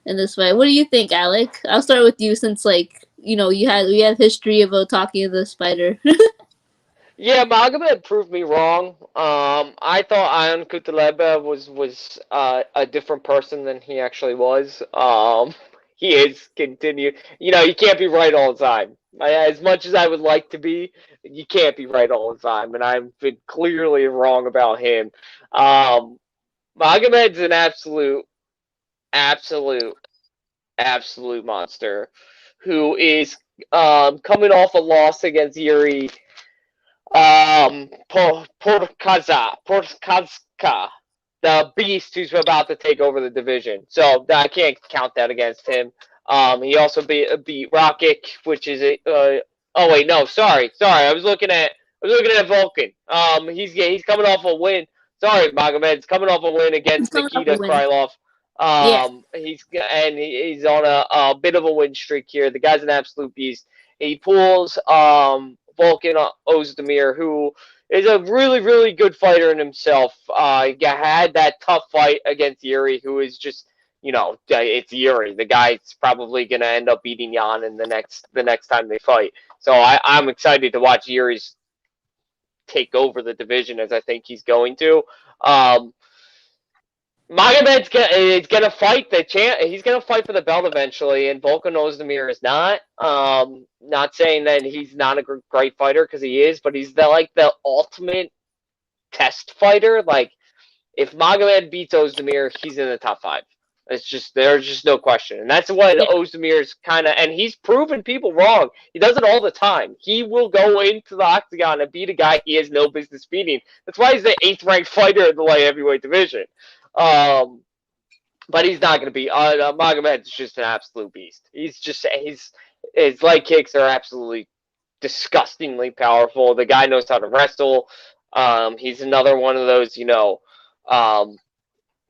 fight. What do you think, Alec? I'll start with you since like we have history about talking to this fighter. Yeah, Magomed proved me wrong. I thought Ion Kutaleba was a different person than he actually was. He is continued. You can't be right all the time. As much as I would like to be, you can't be right all the time, and I've been clearly wrong about him. Magomed's an absolute, absolute monster who is coming off a loss against Yuri Porkazka, the beast who's about to take over the division. So I can't count that against him. He also beat Rokic, which is a. Oh wait, no, sorry. I was looking at Vulcan. He's coming off a win. Sorry, Magomed's coming off a win He's against coming off a Nikita win. Krylov. Yeah. He's on a bit of a win streak here. The guy's an absolute beast. He pulls Volkan Ozdemir, who is a really, really good fighter in himself. He had that tough fight against Yuri, who is just, it's Yuri. The guy's probably going to end up beating Jan in the next time they fight. So I'm excited to watch Yuri's take over the division, as I think he's going to. Magomed's gonna fight the champ. He's gonna fight for the belt eventually, and Volkan Ozdemir is not. Not saying that he's not a great fighter, because he is, but he's the ultimate test fighter. Like, if Magomed beats Ozdemir, he's in the top 5. There's just no question, and that's what Yeah. Ozdemir's kind of. And he's proven people wrong. He does it all the time. He will go into the octagon and beat a guy he has no business beating. That's why he's the 8th ranked fighter in the light heavyweight division. But he's not going to be. Magomed's just an absolute beast. His leg kicks are absolutely disgustingly powerful. The guy knows how to wrestle. He's another one of those,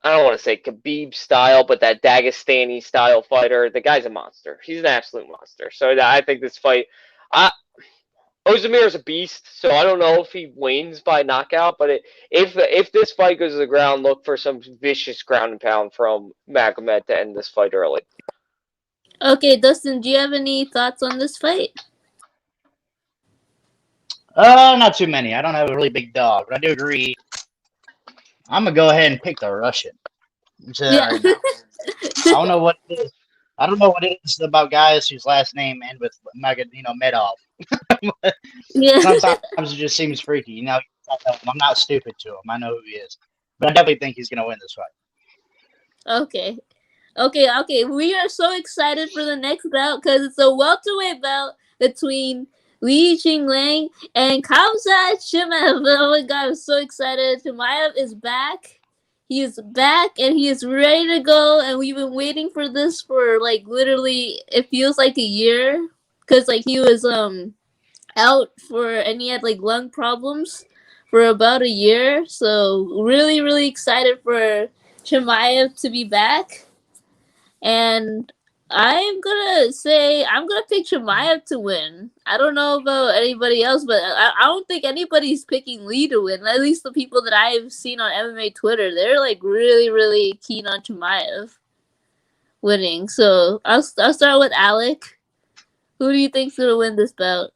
I don't want to say Khabib style, but that Dagestani style fighter. The guy's a monster. He's an absolute monster. So I think this fight, I, Ozdemir is a beast. So I don't know if he wins by knockout, but if this fight goes to the ground, look for some vicious ground and pound from Magomed to end this fight early. Okay, Dustin, do you have any thoughts on this fight? Not too many. I don't have a really big dog, but I do agree. I'm gonna go ahead and pick the Russian. Yeah. Right now. I don't know what it is. I don't know what it is about guys whose last name end with Medov. Yeah. Sometimes it just seems freaky. I'm not stupid to him. I know who he is, but I definitely think he's gonna win this fight. Okay. We are so excited for the next bout because it's a welterweight bout between Li Jingliang and Khamzat Chimaev. Oh my god, I'm so excited. Chimaev is back. He is back and he is ready to go. And we've been waiting for this for like literally, it feels like a year because like he was out and he had like lung problems for about a year. So really, really excited for Chimaev to be back. And I'm gonna pick Chimaev to win. I don't know about anybody else, but I don't think anybody's picking Lee to win. At least the people that I've seen on MMA Twitter, they're like really, really keen on Chimaev winning. So I'll start with Alec. Who do you think's gonna win this bout?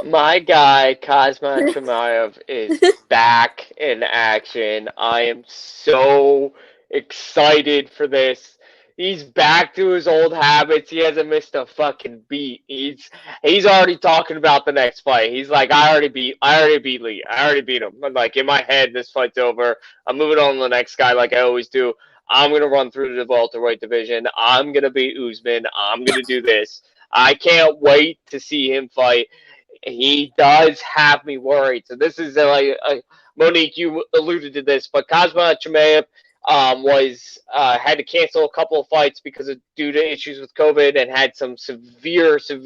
My guy, Khamzat Chimaev, is back in action. I am so excited for this. He's back to his old habits. He hasn't missed a fucking beat. He's already talking about the next fight. He's like, I already beat Lee. I already beat him. I'm like, in my head, this fight's over. I'm moving on to the next guy like I always do. I'm gonna run through the welterweight division. I'm gonna beat Usman. I'm gonna do this. I can't wait to see him fight. He does have me worried. So this is Monique, you alluded to this, but Khamzat Chimaev had to cancel a couple of fights due to issues with COVID and had some severe side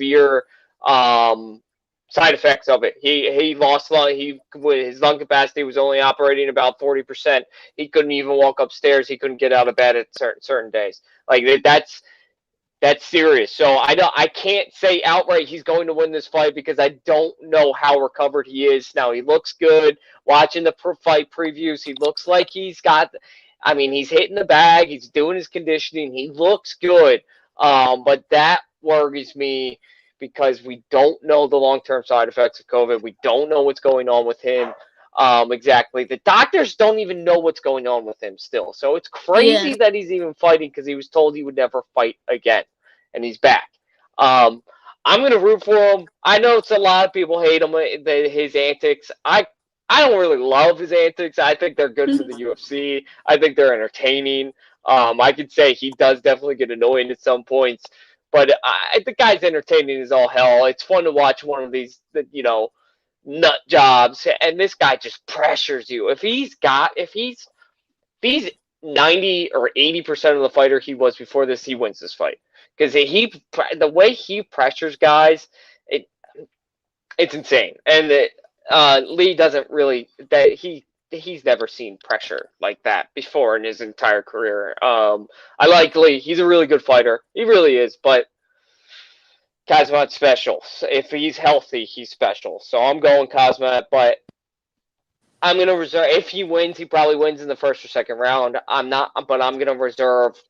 effects of it. He lost lung. His lung capacity was only operating about 40%. He couldn't even walk upstairs. He couldn't get out of bed at certain days. Like that's serious. So I can't say outright he's going to win this fight because I don't know how recovered he is. Now he looks good. Watching the fight previews, he looks like he's hitting the bag. He's doing his conditioning. He looks good. But that worries me because we don't know the long-term side effects of COVID. We don't know what's going on with him. Exactly. The doctors don't even know what's going on with him still. So it's crazy that he's even fighting because he was told he would never fight again. And he's back. I'm going to root for him. I know it's a lot of people hate him, his antics. I don't really love his antics. I think they're good for the UFC. I think they're entertaining. I could say he does definitely get annoying at some points. But the guy's entertaining as all hell. It's fun to watch one of these, nut jobs, and this guy just pressures you. If he's 90 or 80% of the fighter he was before this, he wins this fight because the way he pressures guys, it's insane. And Lee doesn't really he's never seen pressure like that before in his entire career. I like Lee. He's a really good fighter. He really is, but Khamzat's special. If he's healthy, he's special. So I'm going Khamzat, but I'm going to reserve. If he wins, he probably wins in the first or second round. I'm going to reserve.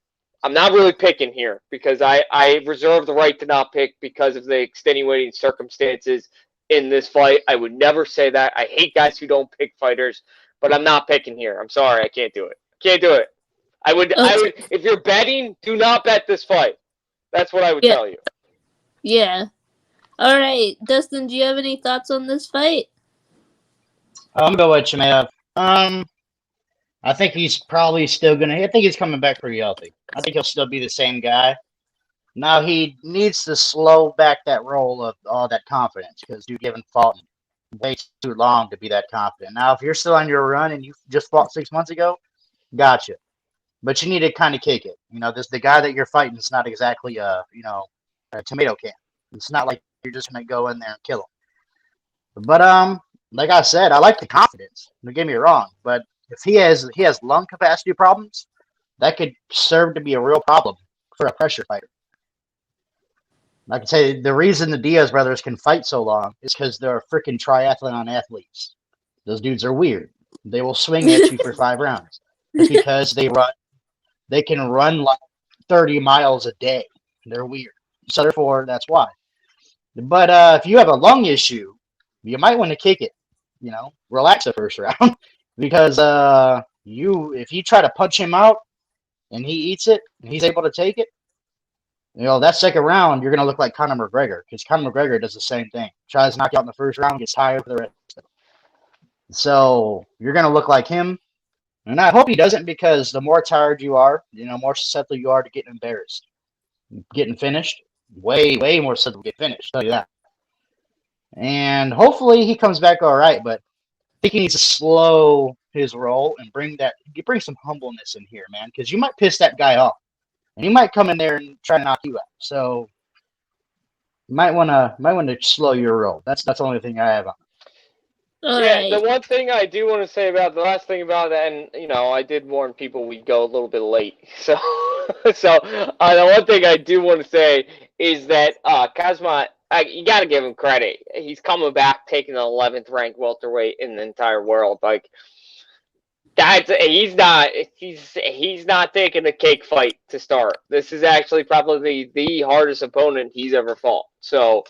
I'm not really picking here because I reserve the right to not pick because of the extenuating circumstances in this fight. I would never say that. I hate guys who don't pick fighters, but I'm not picking here. I'm sorry. I can't do it. Can't do it. I would, if you're betting, do not bet this fight. That's what I would tell you. Yeah. All right, Dustin, do you have any thoughts on this fight? I'm going to go with Chimaev. I think he's probably still going to – I think he's coming back pretty healthy. I think he'll still be the same guy. Now, he needs to slow back that roll of all that confidence because you haven't fought way too long to be that confident. Now, if you're still on your run and you just fought 6 months ago, gotcha. But you need to kind of kick it. The guy that you're fighting is not exactly a tomato can. It's not like you're just going to go in there and kill him. But like I said, I like the confidence. Don't get me wrong, but if he has lung capacity problems, that could serve to be a real problem for a pressure fighter. Like I say, the reason the Diaz brothers can fight so long is because they're freaking triathlon athletes. Those dudes are weird. They will swing at you for 5 rounds. It's because they can run like 30 miles a day. They're weird. So therefore, that's why. But if you have a lung issue, you might want to kick it. Relax the first round because if you try to punch him out and he eats it and he's able to take it, that second round you're gonna look like Conor McGregor because Conor McGregor does the same thing. Tries to knock you out in the first round, gets tired for the rest of it. So you're gonna look like him, and I hope he doesn't because the more tired you are, more susceptible you are to getting embarrassed, getting finished. Way more susceptible to get finished. I'll tell you that. And hopefully he comes back all right, but I think he needs to slow his roll and bring some humbleness in here, man, because you might piss that guy off, and he might come in there and try to knock you out. So you might want to slow your roll. That's the only thing I have on. The one thing I do want to say about the last thing about that, and I did warn people we'd go a little bit late. So, the one thing I do want to say is that Kazma, you got to give him credit. He's coming back, taking the 11th ranked welterweight in the entire world. Like he's not taking a cake fight to start. This is actually probably the hardest opponent he's ever fought. So,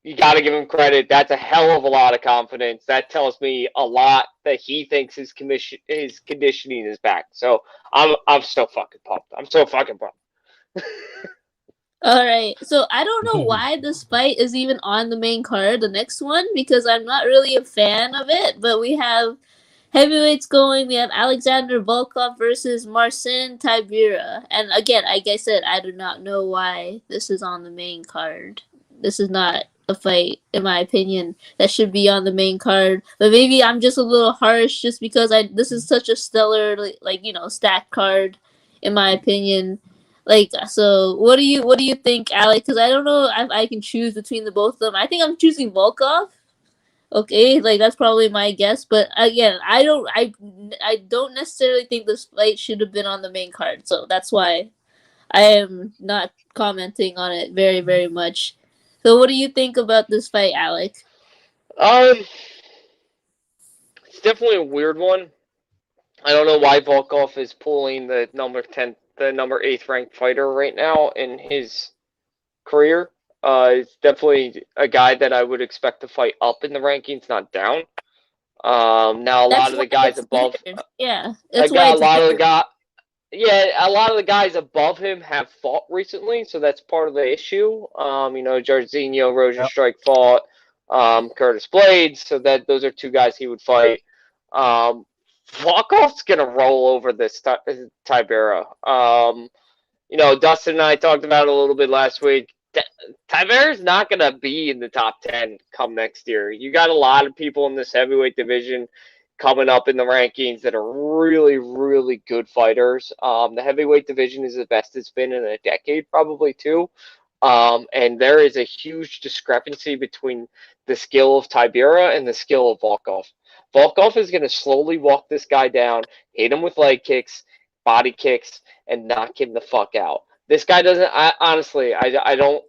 you got to give him credit. That's a hell of a lot of confidence. That tells me a lot that he thinks his conditioning is back. So I'm so fucking pumped. I'm so fucking pumped. All right. So I don't know why this fight is even on the main card, the next one, because I'm not really a fan of it. But we have heavyweights going. We have Alexander Volkov versus Marcin Tybura. And again, like I said, I do not know why this is on the main card. This is not a fight, in my opinion, that should be on the main card. But maybe I'm just a little harsh just because this is such a stellar stacked card, in my opinion. So what do you think, Alex? Because I don't know if I can choose between the both of them. I think I'm choosing Volkov. Okay, that's probably my guess. But again, I don't necessarily think this fight should have been on the main card. So that's why I am not commenting on it very, very much. So what do you think about this fight, Alec? It's definitely a weird one. I don't know why Volkov is pulling the number 8th ranked fighter right now in his career. It's definitely a guy that I would expect to fight up in the rankings, not down. Now a lot of the guys above, a lot of the guys above him have fought recently, so that's part of the issue. Jairzinho, Rosenstrike fought, Curtis Blades, so those are two guys he would fight. Volkov's gonna roll over this Tybura. Dustin and I talked about it a little bit last week. Tybura's not gonna be in the top 10 come next year. You got a lot of people in this heavyweight division coming up in the rankings that are really, really good fighters. The heavyweight division is the best it's been in a decade, probably too. And there is a huge discrepancy between the skill of Tybura and the skill of Volkov. Volkov is going to slowly walk this guy down, hit him with leg kicks, body kicks, and knock him the fuck out. This guy doesn't. I don't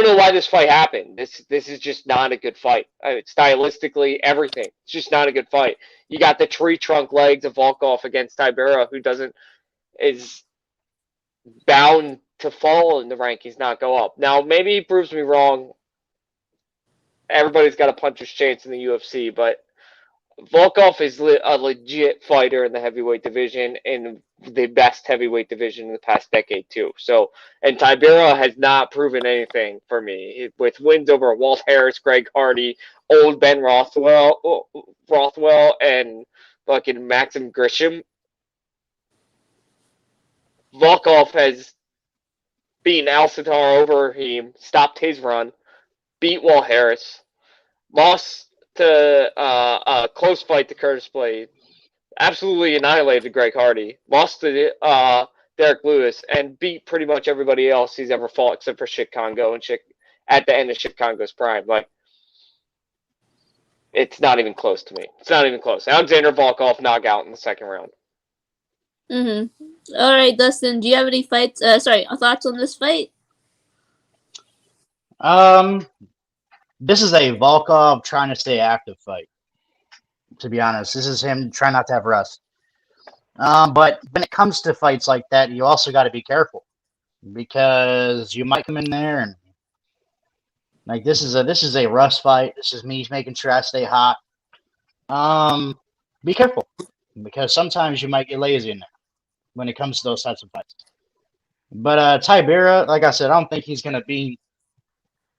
know why this fight happened. This is just not a good fight. Stylistically, everything. It's just not a good fight. You got the tree trunk legs of Volkov against Tybura, who is bound to fall in the rankings, not go up. Now, maybe he proves me wrong. Everybody's got a puncher's chance in the UFC, but Volkov is a legit fighter in the heavyweight division and the best heavyweight division in the past decade too. So, and Tybura has not proven anything for me with wins over Walt Harris, Greg Hardy, old Ben Rothwell, and fucking Maxim Grisham. Volkov has beaten Al Sitar over him, stopped his run, beat Walt Harris, lost to a close fight to Curtis Blade, absolutely annihilated Greg Hardy, lost to Derek Lewis, and beat pretty much everybody else he's ever fought except for Shit Congo and at the end of Shit Congo's prime. it's not even close to me. It's not even close. Alexander Volkov knockout in the second round. All right, Dustin, do you have any thoughts on this fight? This is a Volkov trying to stay active fight. To be honest, this is him trying not to have rust. But when it comes to fights like that, you also got to be careful because you might come in there and like this is a rust fight. This is me making sure I stay hot. Be careful because sometimes you might get lazy in there when it comes to those types of fights. But Tybura, like I said, I don't think he's going to be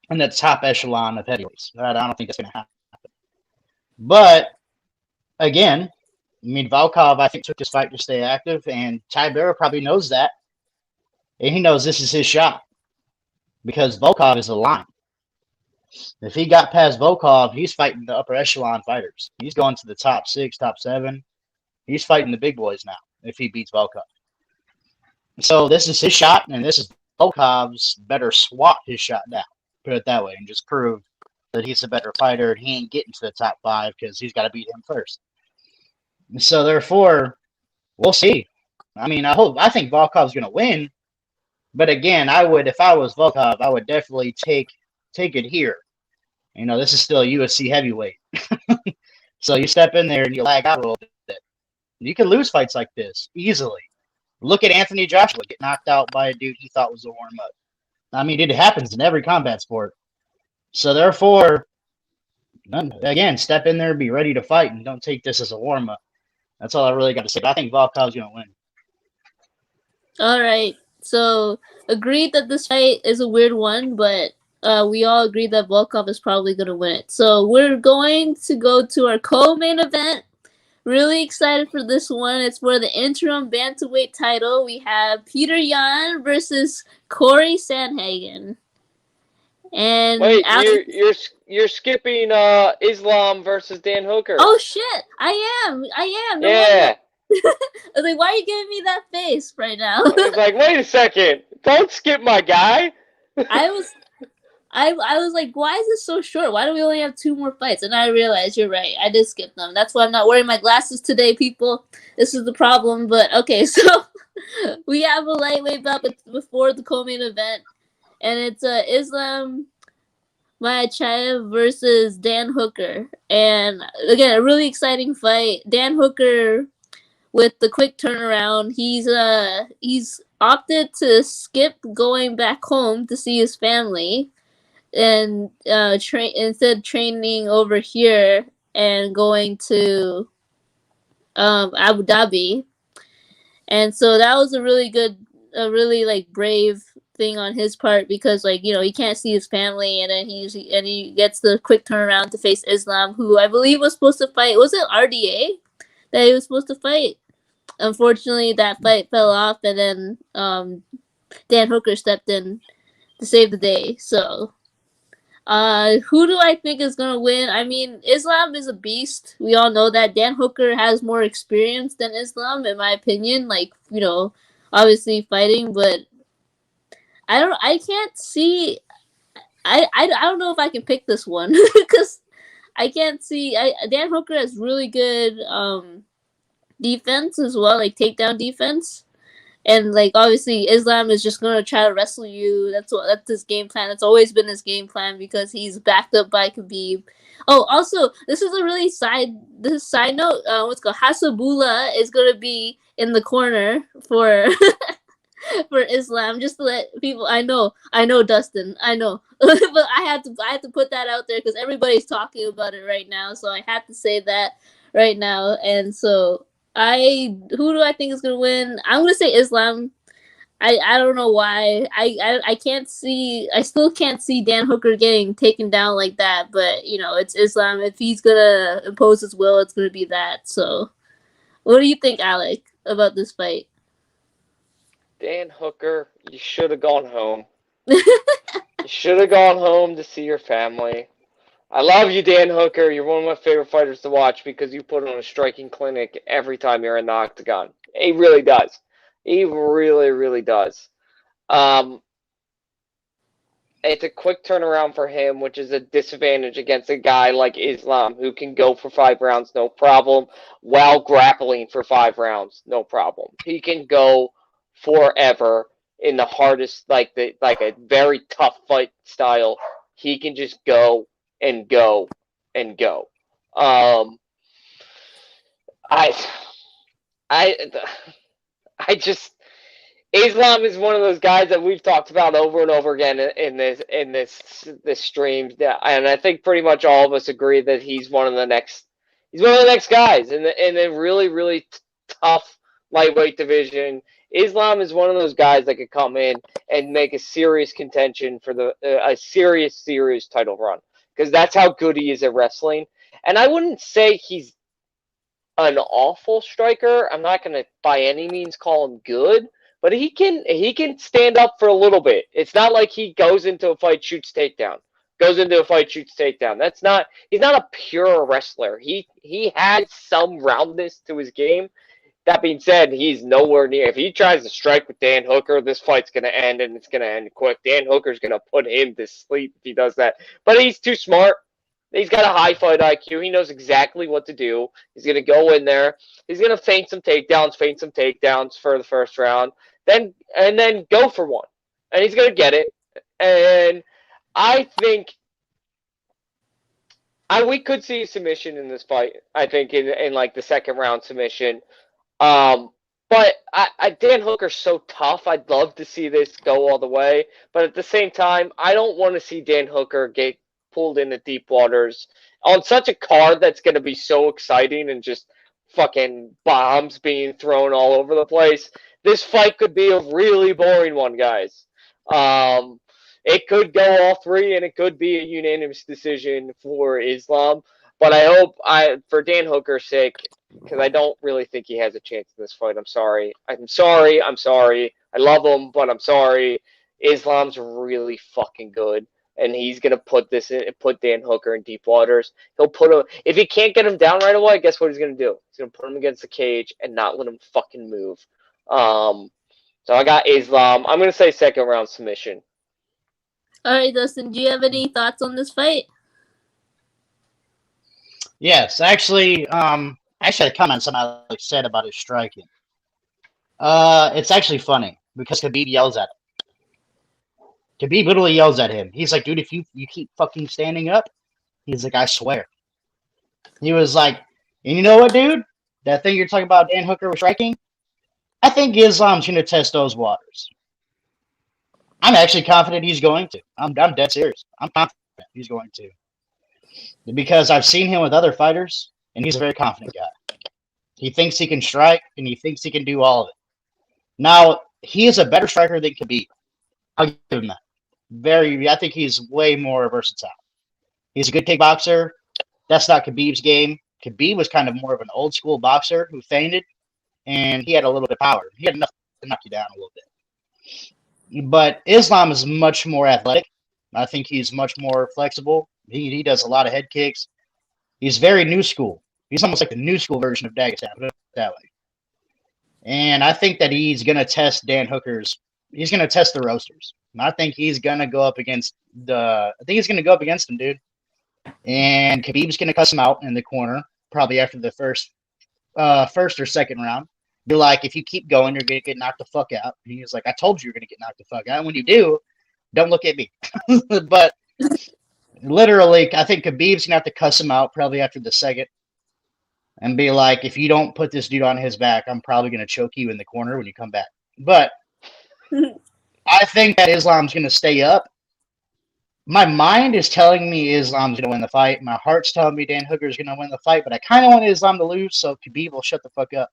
in the top echelon of heavyweights. I don't think that's going to happen. But again, I mean, Volkov, I think, took this fight to stay active, and Tybura probably knows that. And he knows this is his shot because Volkov is a line. If he got past Volkov, he's fighting the upper echelon fighters. He's going to the top 6, top 7. He's fighting the big boys now if he beats Volkov. So this is his shot, and this is Volkov's better swat his shot down, put it that way, and just prove that he's a better fighter and he ain't getting to the top 5 because he's got to beat him first. So therefore, we'll see. I mean, I think Volkov's going to win, but again, if I was Volkov, I would definitely take it here. You know, this is still a UFC heavyweight. So you step in there and you lag out a little bit. You can lose fights like this easily. Look at Anthony Joshua get knocked out by a dude he thought was a warm-up. I mean, it happens in every combat sport. So therefore, again, step in there, be ready to fight, and don't take this as a warm-up. That's all I really got to say. But I think Volkov's going to win. All right. So, agreed that this fight is a weird one, but we all agree that Volkov is probably going to win it. So, we're going to go to our co-main event. Really excited for this one. It's for the interim bantamweight title. We have Peter Yan versus Corey San Hagen. And wait, you're skipping Islam versus Dan Hooker. Oh shit! I am. No yeah. I was like, why are you giving me that face right now? I was like, wait a second! Don't skip my guy. I was like, why is this so short? Why do we only have 2 more fights? And I realized you're right. I did skip them. That's why I'm not wearing my glasses today, people. This is the problem. But okay, so we have a lightweight bout before the co-main event, and it's Islam Makhachev versus Dan Hooker. And again, a really exciting fight. Dan Hooker with the quick turnaround. He's opted to skip going back home to see his family and instead training over here and going to Abu Dhabi. And so that was a really like brave thing on his part because like, you know, he can't see his family, and then he gets the quick turnaround to face Islam, who I believe was supposed to fight. Was it RDA that he was supposed to fight? Unfortunately, that fight fell off, and then Dan Hooker stepped in to save the day. So, who do I think is gonna win? I mean, Islam is a beast. We all know that. Dan Hooker has more experience than Islam, in my opinion. Like, you know, obviously fighting, but I can't see. I don't know if I can pick this one because I can't see. Dan Hooker has really good defense as well, like takedown defense, and like obviously Islam is just gonna try to wrestle you. That's his game plan. It's always been his game plan because he's backed up by Khabib. Oh, also, this is a really side note. What's called Hasabullah is gonna be in the corner for for Islam, just to let people. I know, Dustin, I know, but I had to put that out there because everybody's talking about it right now. So I had to say that right now. And so who do I think is gonna win? I'm gonna say Islam. I don't know why. I can't see. I still can't see Dan Hooker getting taken down like that. But you know, it's Islam. If he's gonna impose his will, it's gonna be that. So, what do you think, Alec, about this fight? Dan Hooker, you should have gone home. You should have gone home to see your family. I love you, Dan Hooker. You're one of my favorite fighters to watch because you put on a striking clinic every time you're in the octagon. He really does. He really, really does. it's a quick turnaround for him, which is a disadvantage against a guy like Islam who can go for 5 rounds, no problem, while grappling for 5 rounds, no problem. He can go forever in the hardest, like a very tough fight style. He can just go and go and go. I, I, I just Islam is one of those guys that we've talked about over and over again in this stream, and I think pretty much all of us agree that he's one of the next guys in the really really tough lightweight division. Islam is one of those guys that could come in and make a serious contention for a serious title run, because that's how good he is at wrestling. And I wouldn't say he's an awful striker. I'm not going to by any means call him good, but he can stand up for a little bit. It's not like he goes into a fight, shoots takedown. That's not. He's not a pure wrestler. He has some roundness to his game. That being said, he's nowhere near. If he tries to strike with Dan Hooker, this fight's going to end, and it's going to end quick. Dan Hooker's going to put him to sleep if he does that. But he's too smart. He's got a high fight IQ. He knows exactly what to do. He's going to go in there. He's going to feint some takedowns for the first round, and then go for one. And he's going to get it. And I think we could see a submission in this fight. I think in like the second round submission. But Dan Hooker's so tough. I'd love to see this go all the way. But at the same time, I don't want to see Dan Hooker get pulled into deep waters on such a card that's going to be so exciting and just fucking bombs being thrown all over the place. This fight could be a really boring one, guys. It could go all three, and it could be a unanimous decision for Islam. But I hope, for Dan Hooker's sake, because I don't really think he has a chance in this fight. I'm sorry. I love him, but I'm sorry. Islam's really fucking good, and he's gonna put Dan Hooker in deep waters. He'll put him, if he can't get him down right away. Guess what he's gonna do? He's gonna put him against the cage and not let him fucking move. So I got Islam. I'm gonna say second round submission. All right, Dustin, do you have any thoughts on this fight? Yes, actually, I had a comment somebody said about his striking. It's actually funny because Khabib yells at him. Khabib literally yells at him. He's like, dude, if you keep fucking standing up, he's like, I swear. He was like, and you know what, dude? That thing you're talking about, Dan Hooker was striking, I think Islam's going to test those waters. I'm actually confident he's going to. I'm dead serious. I'm confident he's going to. Because I've seen him with other fighters, and he's a very confident guy. He thinks he can strike, and he thinks he can do all of it. Now, he is a better striker than Khabib. I'll give him that. I think he's way more versatile. He's a good kickboxer. That's not Khabib's game. Khabib was kind of more of an old school boxer who feinted, and he had a little bit of power. He had enough to knock you down a little bit. But Islam is much more athletic. I think he's much more flexible. He does a lot of head kicks. He's very new school. He's almost like the new school version of Dagestan, that way. And I think that he's going to test Dan Hooker's. He's going to test the roasters. And I think he's going to go up against him, dude. And Khabib's going to cuss him out in the corner, probably after the first or second round. Be like, if you keep going, you're going to get knocked the fuck out. And he's like, I told you you're going to get knocked the fuck out. And when you do, don't look at me. But literally, I think Khabib's going to have to cuss him out probably after the second and be like, if you don't put this dude on his back, I'm probably going to choke you in the corner when you come back. But I think that Islam's going to stay up. My mind is telling me Islam's going to win the fight. My heart's telling me Dan Hooker's going to win the fight, but I kind of want Islam to lose, so Khabib will shut the fuck up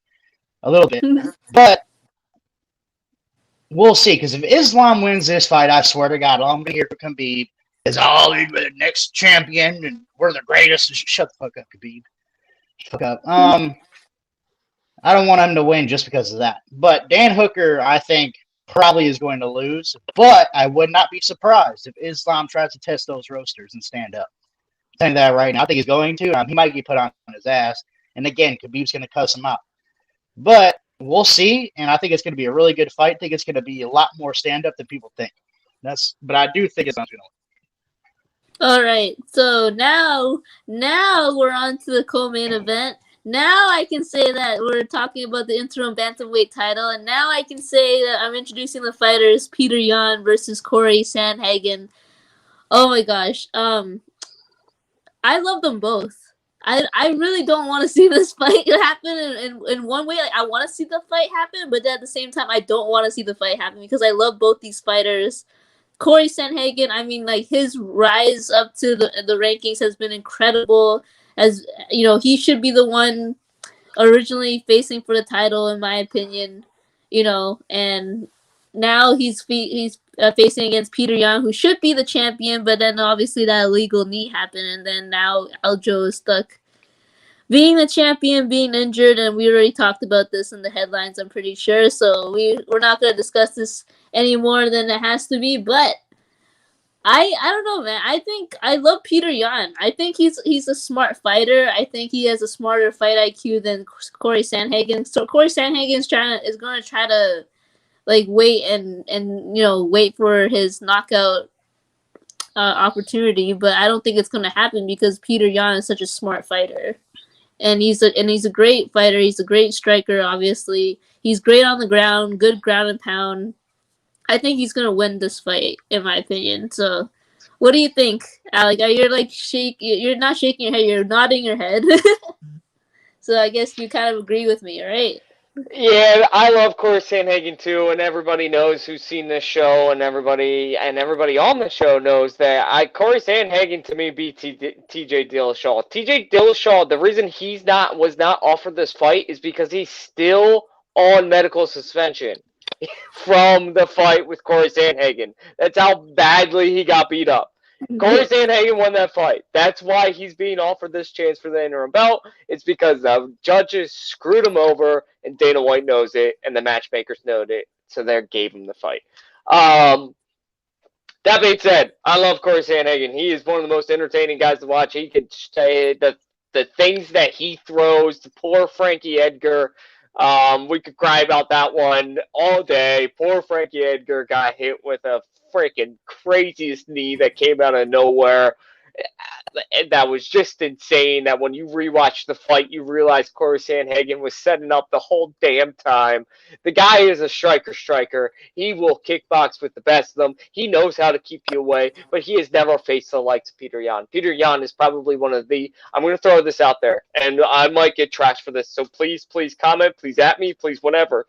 a little bit. But we'll see, because if Islam wins this fight, I swear to God, all I'm going to hear from Khabib is, oh, we're the next champion, and we're the greatest. Shut the fuck up, Khabib. Shut the fuck up. I don't want him to win just because of that. But Dan Hooker, I think, probably is going to lose. But I would not be surprised if Islam tries to test those roasters and stand up. I'm saying that right now. I think he's going to. He might get put on his ass. And again, Khabib's going to cuss him out. But we'll see. And I think it's going to be a really good fight. I think it's going to be a lot more stand-up than people think. But I do think it's not going to All right, so now we're on to the co-main event. Now I can say that we're talking about the interim bantamweight title, and now I can say that I'm introducing the fighters Peter Yan versus Corey San Hagen. Oh my gosh, I love them both. I really don't want to see this fight happen in one way. Like, I want to see the fight happen, but at the same time, I don't want to see the fight happen because I love both these fighters. Corey San Hagen, I mean, like, his rise up to the rankings has been incredible. As you know, he should be the one originally facing for the title, in my opinion. You know, and now he's facing against Peter Yan, who should be the champion, but then obviously that illegal knee happened, and then now Aljo is stuck being the champion, being injured, and we already talked about this in the headlines, I'm pretty sure. So we're not going to discuss this any more than it has to be, but I don't know, man. I think I love Peter Yan. I think he's a smart fighter. I think he has a smarter fight IQ than Corey San Hagen. So Corey San Hagen is going to try to like wait and wait for his knockout opportunity, but I don't think it's going to happen because Peter Yan is such a smart fighter. And he's a great fighter. He's a great striker, obviously. He's great on the ground, good ground and pound. I think he's gonna win this fight, in my opinion. So, what do you think, Alec? You're like you're not shaking your head. You're nodding your head. So I guess you kind of agree with me, right? Yeah, I love Corey San Hagen too, and everybody knows who's seen this show, and everybody on the show knows that Corey San Hagen to me beat TJ Dillashaw. TJ Dillashaw, the reason was not offered this fight is because he's still on medical suspension from the fight with Corey San Hagen. That's how badly he got beat up. Corey San Hagen won that fight. That's why he's being offered this chance for the interim belt. It's because the judges screwed him over, and Dana White knows it, and the matchmakers know it, so they gave him the fight. That being said, I love Corey San Hagen. He is one of the most entertaining guys to watch. He could say the things that he throws to poor Frankie Edgar. We could cry about that one all day. Poor Frankie Edgar got hit with a freaking craziest knee that came out of nowhere. And that was just insane that when you rewatch the fight, you realize Corey San Hagen was setting up the whole damn time. The guy is a striker. He will kickbox with the best of them. He knows how to keep you away, but he has never faced the likes of Peter Yan. Peter Yan is probably one of the, I'm going to throw this out there, and I might get trashed for this, so please comment, please at me, please whatever.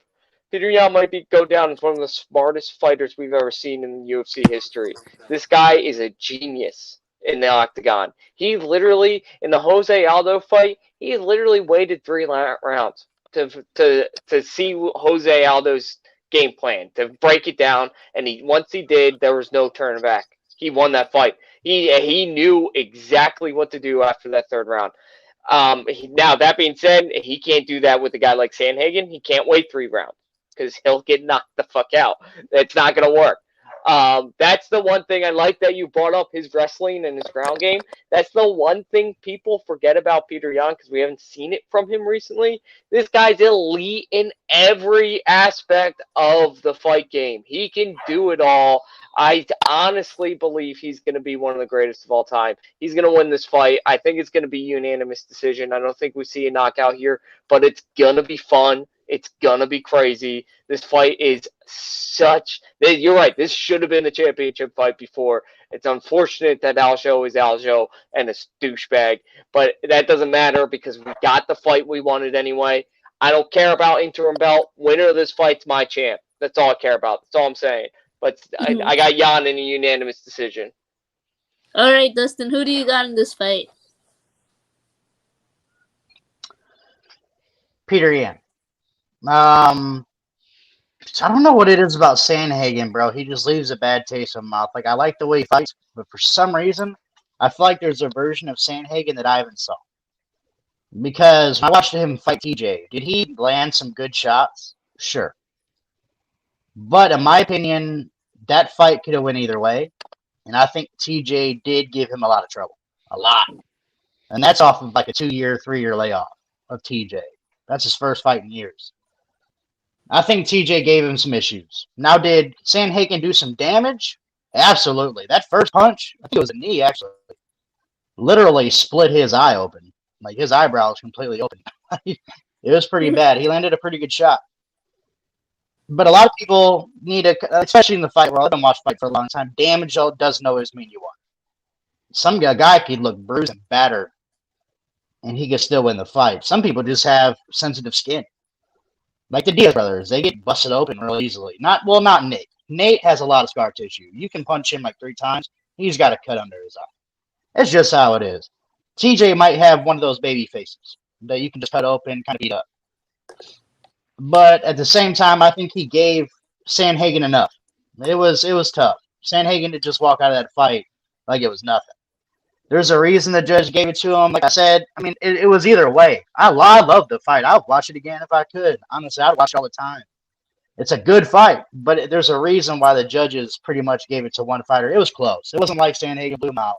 Peter Yan might go down as one of the smartest fighters we've ever seen in UFC history. This guy is a genius in the octagon. He literally, in the Jose Aldo fight, he literally waited 3 rounds to see Jose Aldo's game plan, to break it down, and once he did, there was no turn back. He won that fight. He knew exactly what to do after that 3rd round. Now, that being said, he can't do that with a guy like San Hagen. He can't wait 3 rounds because he'll get knocked the fuck out. It's not going to work. That's the one thing I like that you brought up, his wrestling and his ground game. That's the one thing people forget about Peter Yan because we haven't seen it from him recently. This guy's elite in every aspect of the fight game. He can do it all. I honestly believe he's going to be one of the greatest of all time. He's going to win this fight. I think it's going to be a unanimous decision. I don't think we see a knockout here, but it's going to be fun. It's going to be crazy. This fight is you're right, this should have been the championship fight before. It's unfortunate that Aljo is Aljo and a douchebag, but that doesn't matter because we got the fight we wanted anyway. I don't care about interim belt. Winner of this fight's my champ. That's all I care about. That's all I'm saying. But I got Yan in a unanimous decision. All right, Dustin, who do you got in this fight? Peter Yan. I don't know what it is about Sandhagen, bro. He just leaves a bad taste in my mouth. Like, I like the way he fights, but for some reason, I feel like there's a version of Sandhagen that I haven't saw. Because when I watched him fight TJ, did he land some good shots? Sure. But in my opinion, that fight could have went either way. And I think TJ did give him a lot of trouble. A lot. And that's off of like a 2-year, 3-year layoff of TJ. That's his first fight in years. I think TJ gave him some issues. Now, did Sandhagen do some damage? Absolutely. That first punch, I think it was a knee actually, literally split his eye open. Like his eyebrow was completely open. It was pretty bad. He landed a pretty good shot. But a lot of people need to, especially in the fight world, I've been watching fight for a long time. Damage doesn't always mean you won. Some guy could look bruised and battered, and he could still win the fight. Some people just have sensitive skin. Like the Diaz brothers, they get busted open real easily. Not Nate. Nate has a lot of scar tissue. You can punch him like 3 times, he's got a cut under his eye. That's just how it is. TJ might have one of those baby faces that you can just cut open, kind of beat up. But at the same time, I think he gave Sandhagen enough. It was tough. Sandhagen to just walk out of that fight like it was nothing. There's a reason the judge gave it to him. Like I said, I mean, it was either way. I love the fight. I'll watch it again if I could. Honestly, I'd watch it all the time. It's a good fight, but there's a reason why the judges pretty much gave it to one fighter. It was close. It wasn't like Sandhagen blew him out.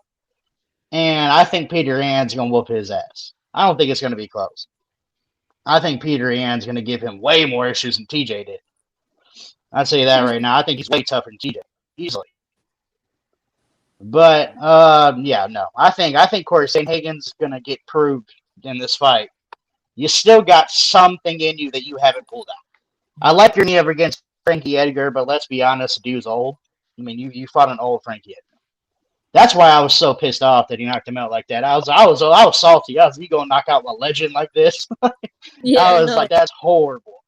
And I think Peter Yan's going to whoop his ass. I don't think it's going to be close. I think Peter Yan's going to give him way more issues than TJ did. I'll tell you that right now. I think he's way tougher than TJ, easily. But yeah, no. I think Corey San Hagen's going to get proved in this fight. You still got something in you that you haven't pulled out. I like your knee ever against Frankie Edgar, but let's be honest, the dude's old. I mean, you fought an old Frankie Edgar. That's why I was so pissed off that he knocked him out like that. I was salty. I was, you gonna knock out a legend like this? Yeah, I was like, that's horrible.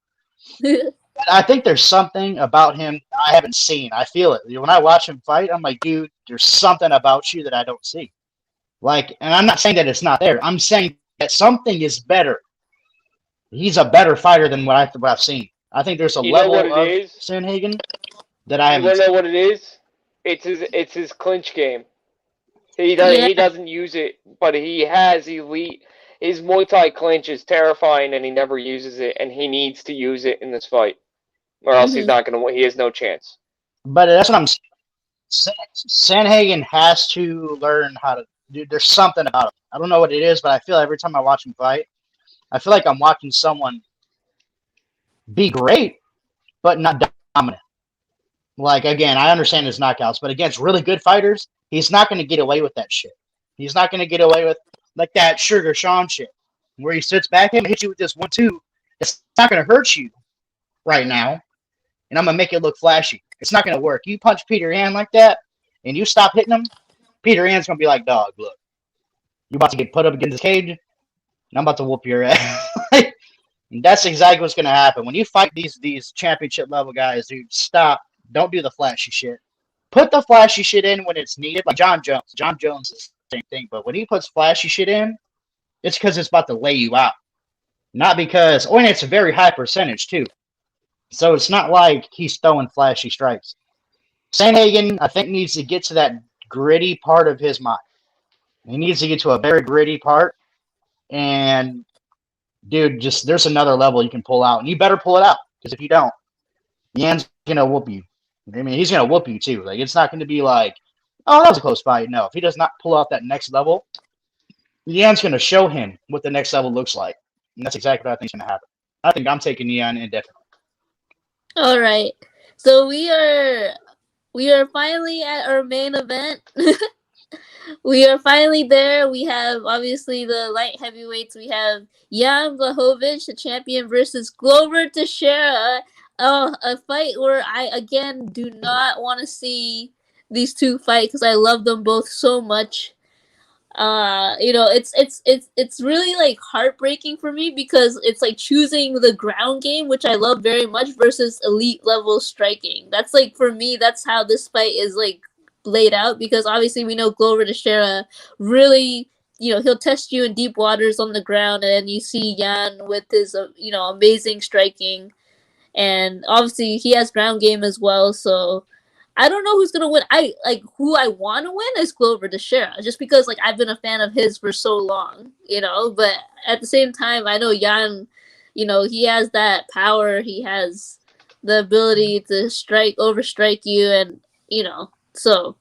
I think there's something about him I haven't seen. I feel it. When I watch him fight, I'm like, dude, there's something about you that I don't see. Like, and I'm not saying that it's not there. I'm saying that something is better. He's a better fighter than what I've seen. I think there's a level of Sandhagen that I haven't seen. You know what it is? It's his clinch game. He doesn't use it, but he has elite. His Muay Thai clinch is terrifying, and he never uses it, and he needs to use it in this fight, or else he's not going to win. He has no chance. But that's what I'm saying. Sandhagen has to learn how to do. There's something about him. I don't know what it is, but I feel every time I watch him fight, I feel like I'm watching someone be great, but not dominant. Like, again, I understand his knockouts, but against really good fighters, he's not going to get away with that shit. He's not going to get away with, like, that Sugar Sean shit, where he sits back and hits you with this 1-2. It's not going to hurt you right now, and I'm going to make it look flashy. It's not going to work. You punch Peter Yan like that, and you stop hitting him, Peter Yan's going to be like, dog, look, you about to get put up against this cage, and I'm about to whoop your ass. And that's exactly what's going to happen. When you fight these championship level guys, dude, stop. Don't do the flashy shit. Put the flashy shit in when it's needed. Like John Jones. John Jones is the same thing. But when he puts flashy shit in, it's because it's about to lay you out. Not because, and it's a very high percentage too. So it's not like he's throwing flashy strikes. Sandhagen, I think, needs to get to that gritty part of his mind. He needs to get to a very gritty part. And, dude, just there's another level you can pull out. And you better pull it out. Because if you don't, Yan's going to whoop you. I mean, he's going to whoop you too. Like, it's not going to be like, oh, that was a close fight. No, if he does not pull out that next level, Yan's going to show him what the next level looks like. And that's exactly what I think is going to happen. I think I'm taking Yan indefinitely. All right. So we are finally at our main event. We are finally there. We have, obviously, the light heavyweights. We have Jan Blachowicz, the champion, versus Glover Teixeira. A fight where I, again, do not want to see these two fight because I love them both so much. It's really, like, heartbreaking for me because it's like choosing the ground game, which I love very much, versus elite level striking. That's, like, for me, that's how this fight is, like, laid out, because obviously we know Glover Teixeira really, he'll test you in deep waters on the ground, and you see Jan with his, amazing striking, and obviously he has ground game as well, so I don't know who's gonna win. Who I want to win is Glover Teixeira, just because, like, I've been a fan of his for so long, but at the same time, I know Jan, he has that power, he has the ability to overstrike you, and, so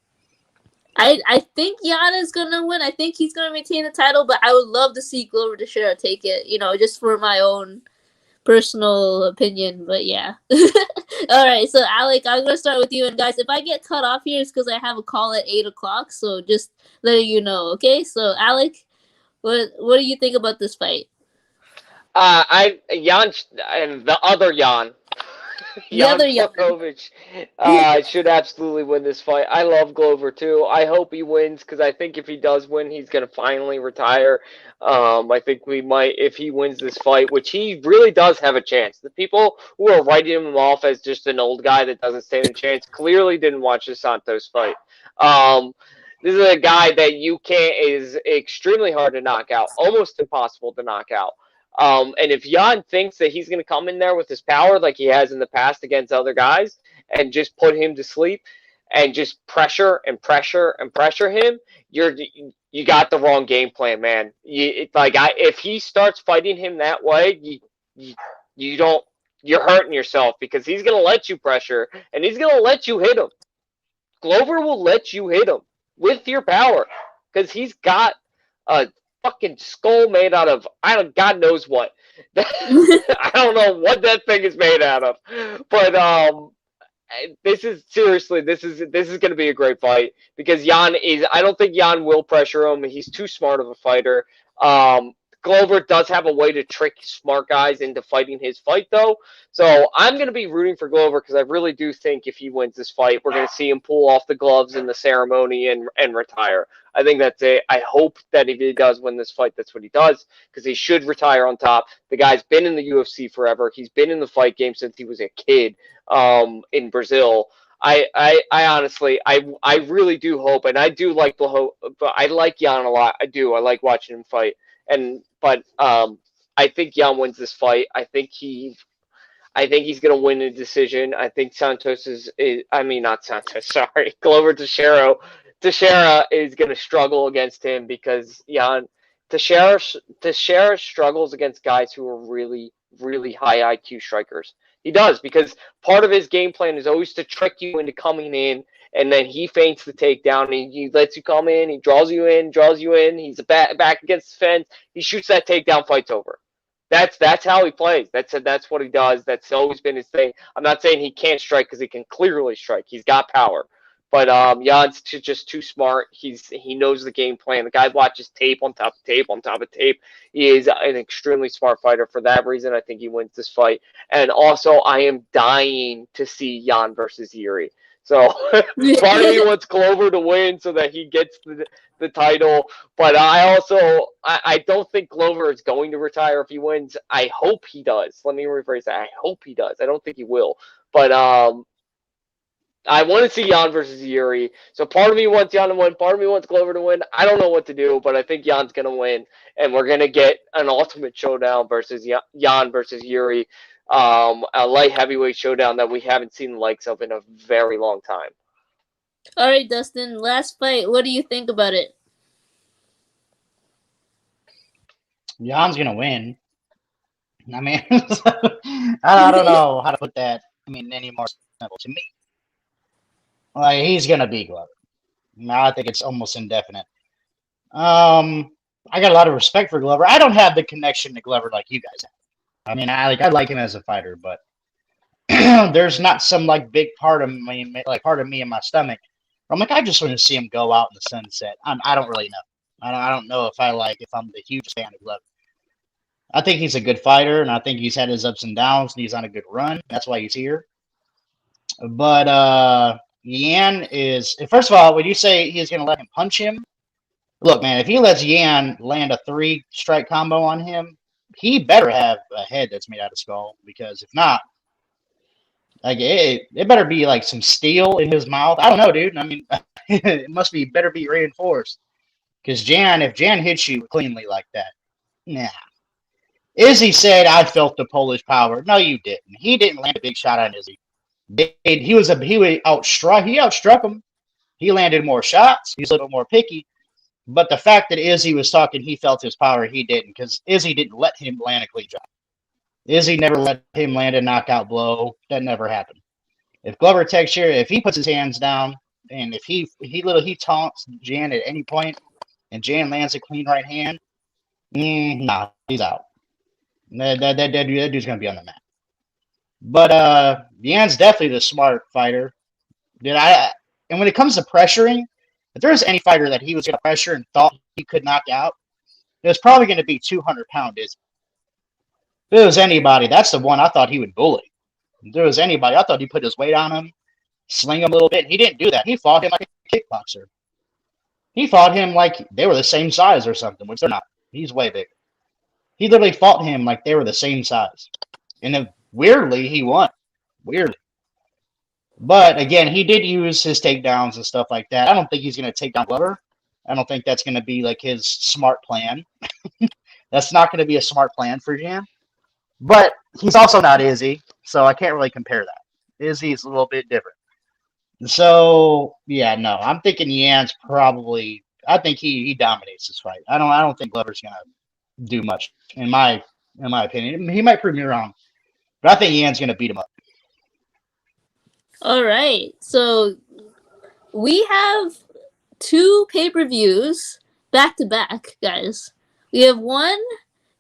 I think Jan is gonna win. I think he's gonna maintain the title, but I would love to see Glover Teixeira take it, just for my own personal opinion, but yeah. All right, so Alec, I'm gonna start with you, and guys, if I get cut off here, it's because I have a call at 8 o'clock. So just letting you know, okay? So Alec, what do you think about this fight? Jan and the other Jan, The Jan other Jan. Blachowicz, should absolutely win this fight. I love Glover too. I hope he wins because I think if he does win, he's gonna finally retire. I think we might if he wins this fight, which he really does have a chance. The people who are writing him off as just an old guy that doesn't stand a chance clearly didn't watch the Santos fight. This is a guy that you can't is extremely hard to knock out, almost impossible to knock out. And if Jan thinks that he's going to come in there with his power like he has in the past against other guys and just put him to sleep and just pressure and pressure and pressure him, you got the wrong game plan, man. If he starts fighting him that way, you don't you're hurting yourself because he's going to let you pressure and he's going to let you hit him. Glover will let you hit him with your power because he's got a fucking skull made out of God knows what. I don't know what that thing is made out of, but this is seriously this is going to be a great fight because Jan is. I don't think Jan will pressure him. He's too smart of a fighter. Glover does have a way to trick smart guys into fighting his fight, though. So I'm going to be rooting for Glover because I really do think if he wins this fight, we're going to see him pull off the gloves in the ceremony and retire. I think that's it. I hope that if he does win this fight, that's what he does because he should retire on top. The guy's been in the UFC forever. He's been in the fight game since he was a kid in Brazil. I honestly, I really do hope, and I do like I like Jan a lot. I do. I like watching him fight. But I think Jan wins this fight. I think he's going to win a decision. I think Santos not Santos. Sorry, Glover Teixeira is going to struggle against him because Teixeira struggles against guys who are really, really high IQ strikers. He does because part of his game plan is always to trick you into coming in. And then he feints the takedown. And he lets you come in. He draws you in. He's back against the fence. He shoots that takedown. Fight's over. That's how he plays. That's what he does. That's always been his thing. I'm not saying he can't strike because he can clearly strike. He's got power. But Jan's just too smart. He knows the game plan. The guy watches tape on top of tape on top of tape. He is an extremely smart fighter. For that reason, I think he wins this fight. And also, I am dying to see Jan versus Yuri. So part of me wants Glover to win so that he gets the title. But I don't think Glover is going to retire if he wins. I hope he does. Let me rephrase that. I hope he does. I don't think he will. But I want to see Jan versus Yuri. So part of me wants Jan to win. Part of me wants Glover to win. I don't know what to do, but I think Jan's going to win. And we're going to get an ultimate showdown versus Jan versus Yuri. A light heavyweight showdown that we haven't seen the likes of in a very long time. All right, Dustin, last fight. What do you think about it? Jan's gonna win. I mean, I don't know how to put that. I mean, any more simple to me. Like he's gonna beat Glover. I think it's almost indefinite. I got a lot of respect for Glover. I don't have the connection to Glover like you guys have. I mean, I like him as a fighter, but there's not some like big part of me in my stomach. I'm like, I just want to see him go out in the sunset. I don't really know. I don't know if I'm the huge fan of Glover. I think he's a good fighter, and I think he's had his ups and downs, and he's on a good run. That's why he's here. But Yan is, first of all, when you say he's going to let him punch him, look, man, if he lets Yan land a 3-strike combo on him, he better have a head that's made out of skull, because if not, like it better be like some steel in his mouth. I don't know, dude. I mean, it better be reinforced. Because if Jan hits you cleanly like that, nah. Izzy said, I felt the Polish power. No, you didn't. He didn't land a big shot on Izzy. He outstruck him. He landed more shots. He's a little more picky. But the fact that Izzy was talking, he felt his power, he didn't, because Izzy didn't let him land a clean shot. Izzy never let him land a knockout blow. That never happened. If Glover Teixeira, if he puts his hands down, and if he taunts Jan at any point, and Jan lands a clean right hand, nah, he's out. That dude's gonna be on the map. But Yan's definitely the smart fighter. Dude, and when it comes to pressuring, if there was any fighter that he was gonna pressure and thought he could knock out, it was probably gonna be 200-pound Izzy. If it was anybody, that's the one I thought he would bully. If there was anybody, I thought he'd put his weight on him, sling him a little bit. He didn't do that. He fought him like a kickboxer. He fought him like they were the same size or something, which they're not. He's way bigger. He literally fought him like they were the same size. And then, weirdly, he won. Weirdly. But again, he did use his takedowns and stuff like that. I don't think he's going to take down Glover. I don't think that's going to be like his smart plan. That's not going to be a smart plan for Jan. But he's also not Izzy, so I can't really compare that. Izzy's a little bit different. So yeah, no, I'm thinking Yan's probably. I think he dominates this fight. I don't think Glover's gonna do much in my opinion. He might prove me wrong, but I think Yan's gonna beat him up. All right, so we have 2 pay-per-views back to back, guys. We have one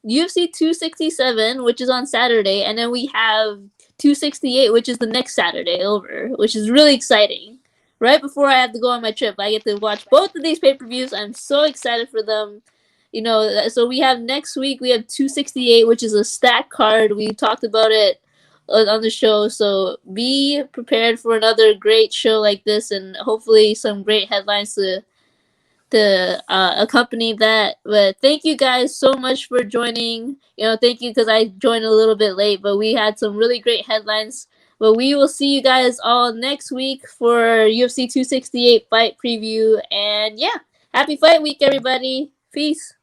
UFC 267, which is on Saturday, and then we have 268, which is the next Saturday over, which is really exciting. Right before I have to go on my trip, I get to watch both of these pay-per-views. I'm so excited for them. You know, so we have next week, we have 268, which is a stacked card. We talked about it on the show, so be prepared for another great show like this, and hopefully some great headlines to accompany that. But thank you guys so much for joining. You know, thank you because I joined a little bit late, but we had some really great headlines. But we will see you guys all next week for UFC 268 fight preview. And yeah, happy fight week, everybody. Peace.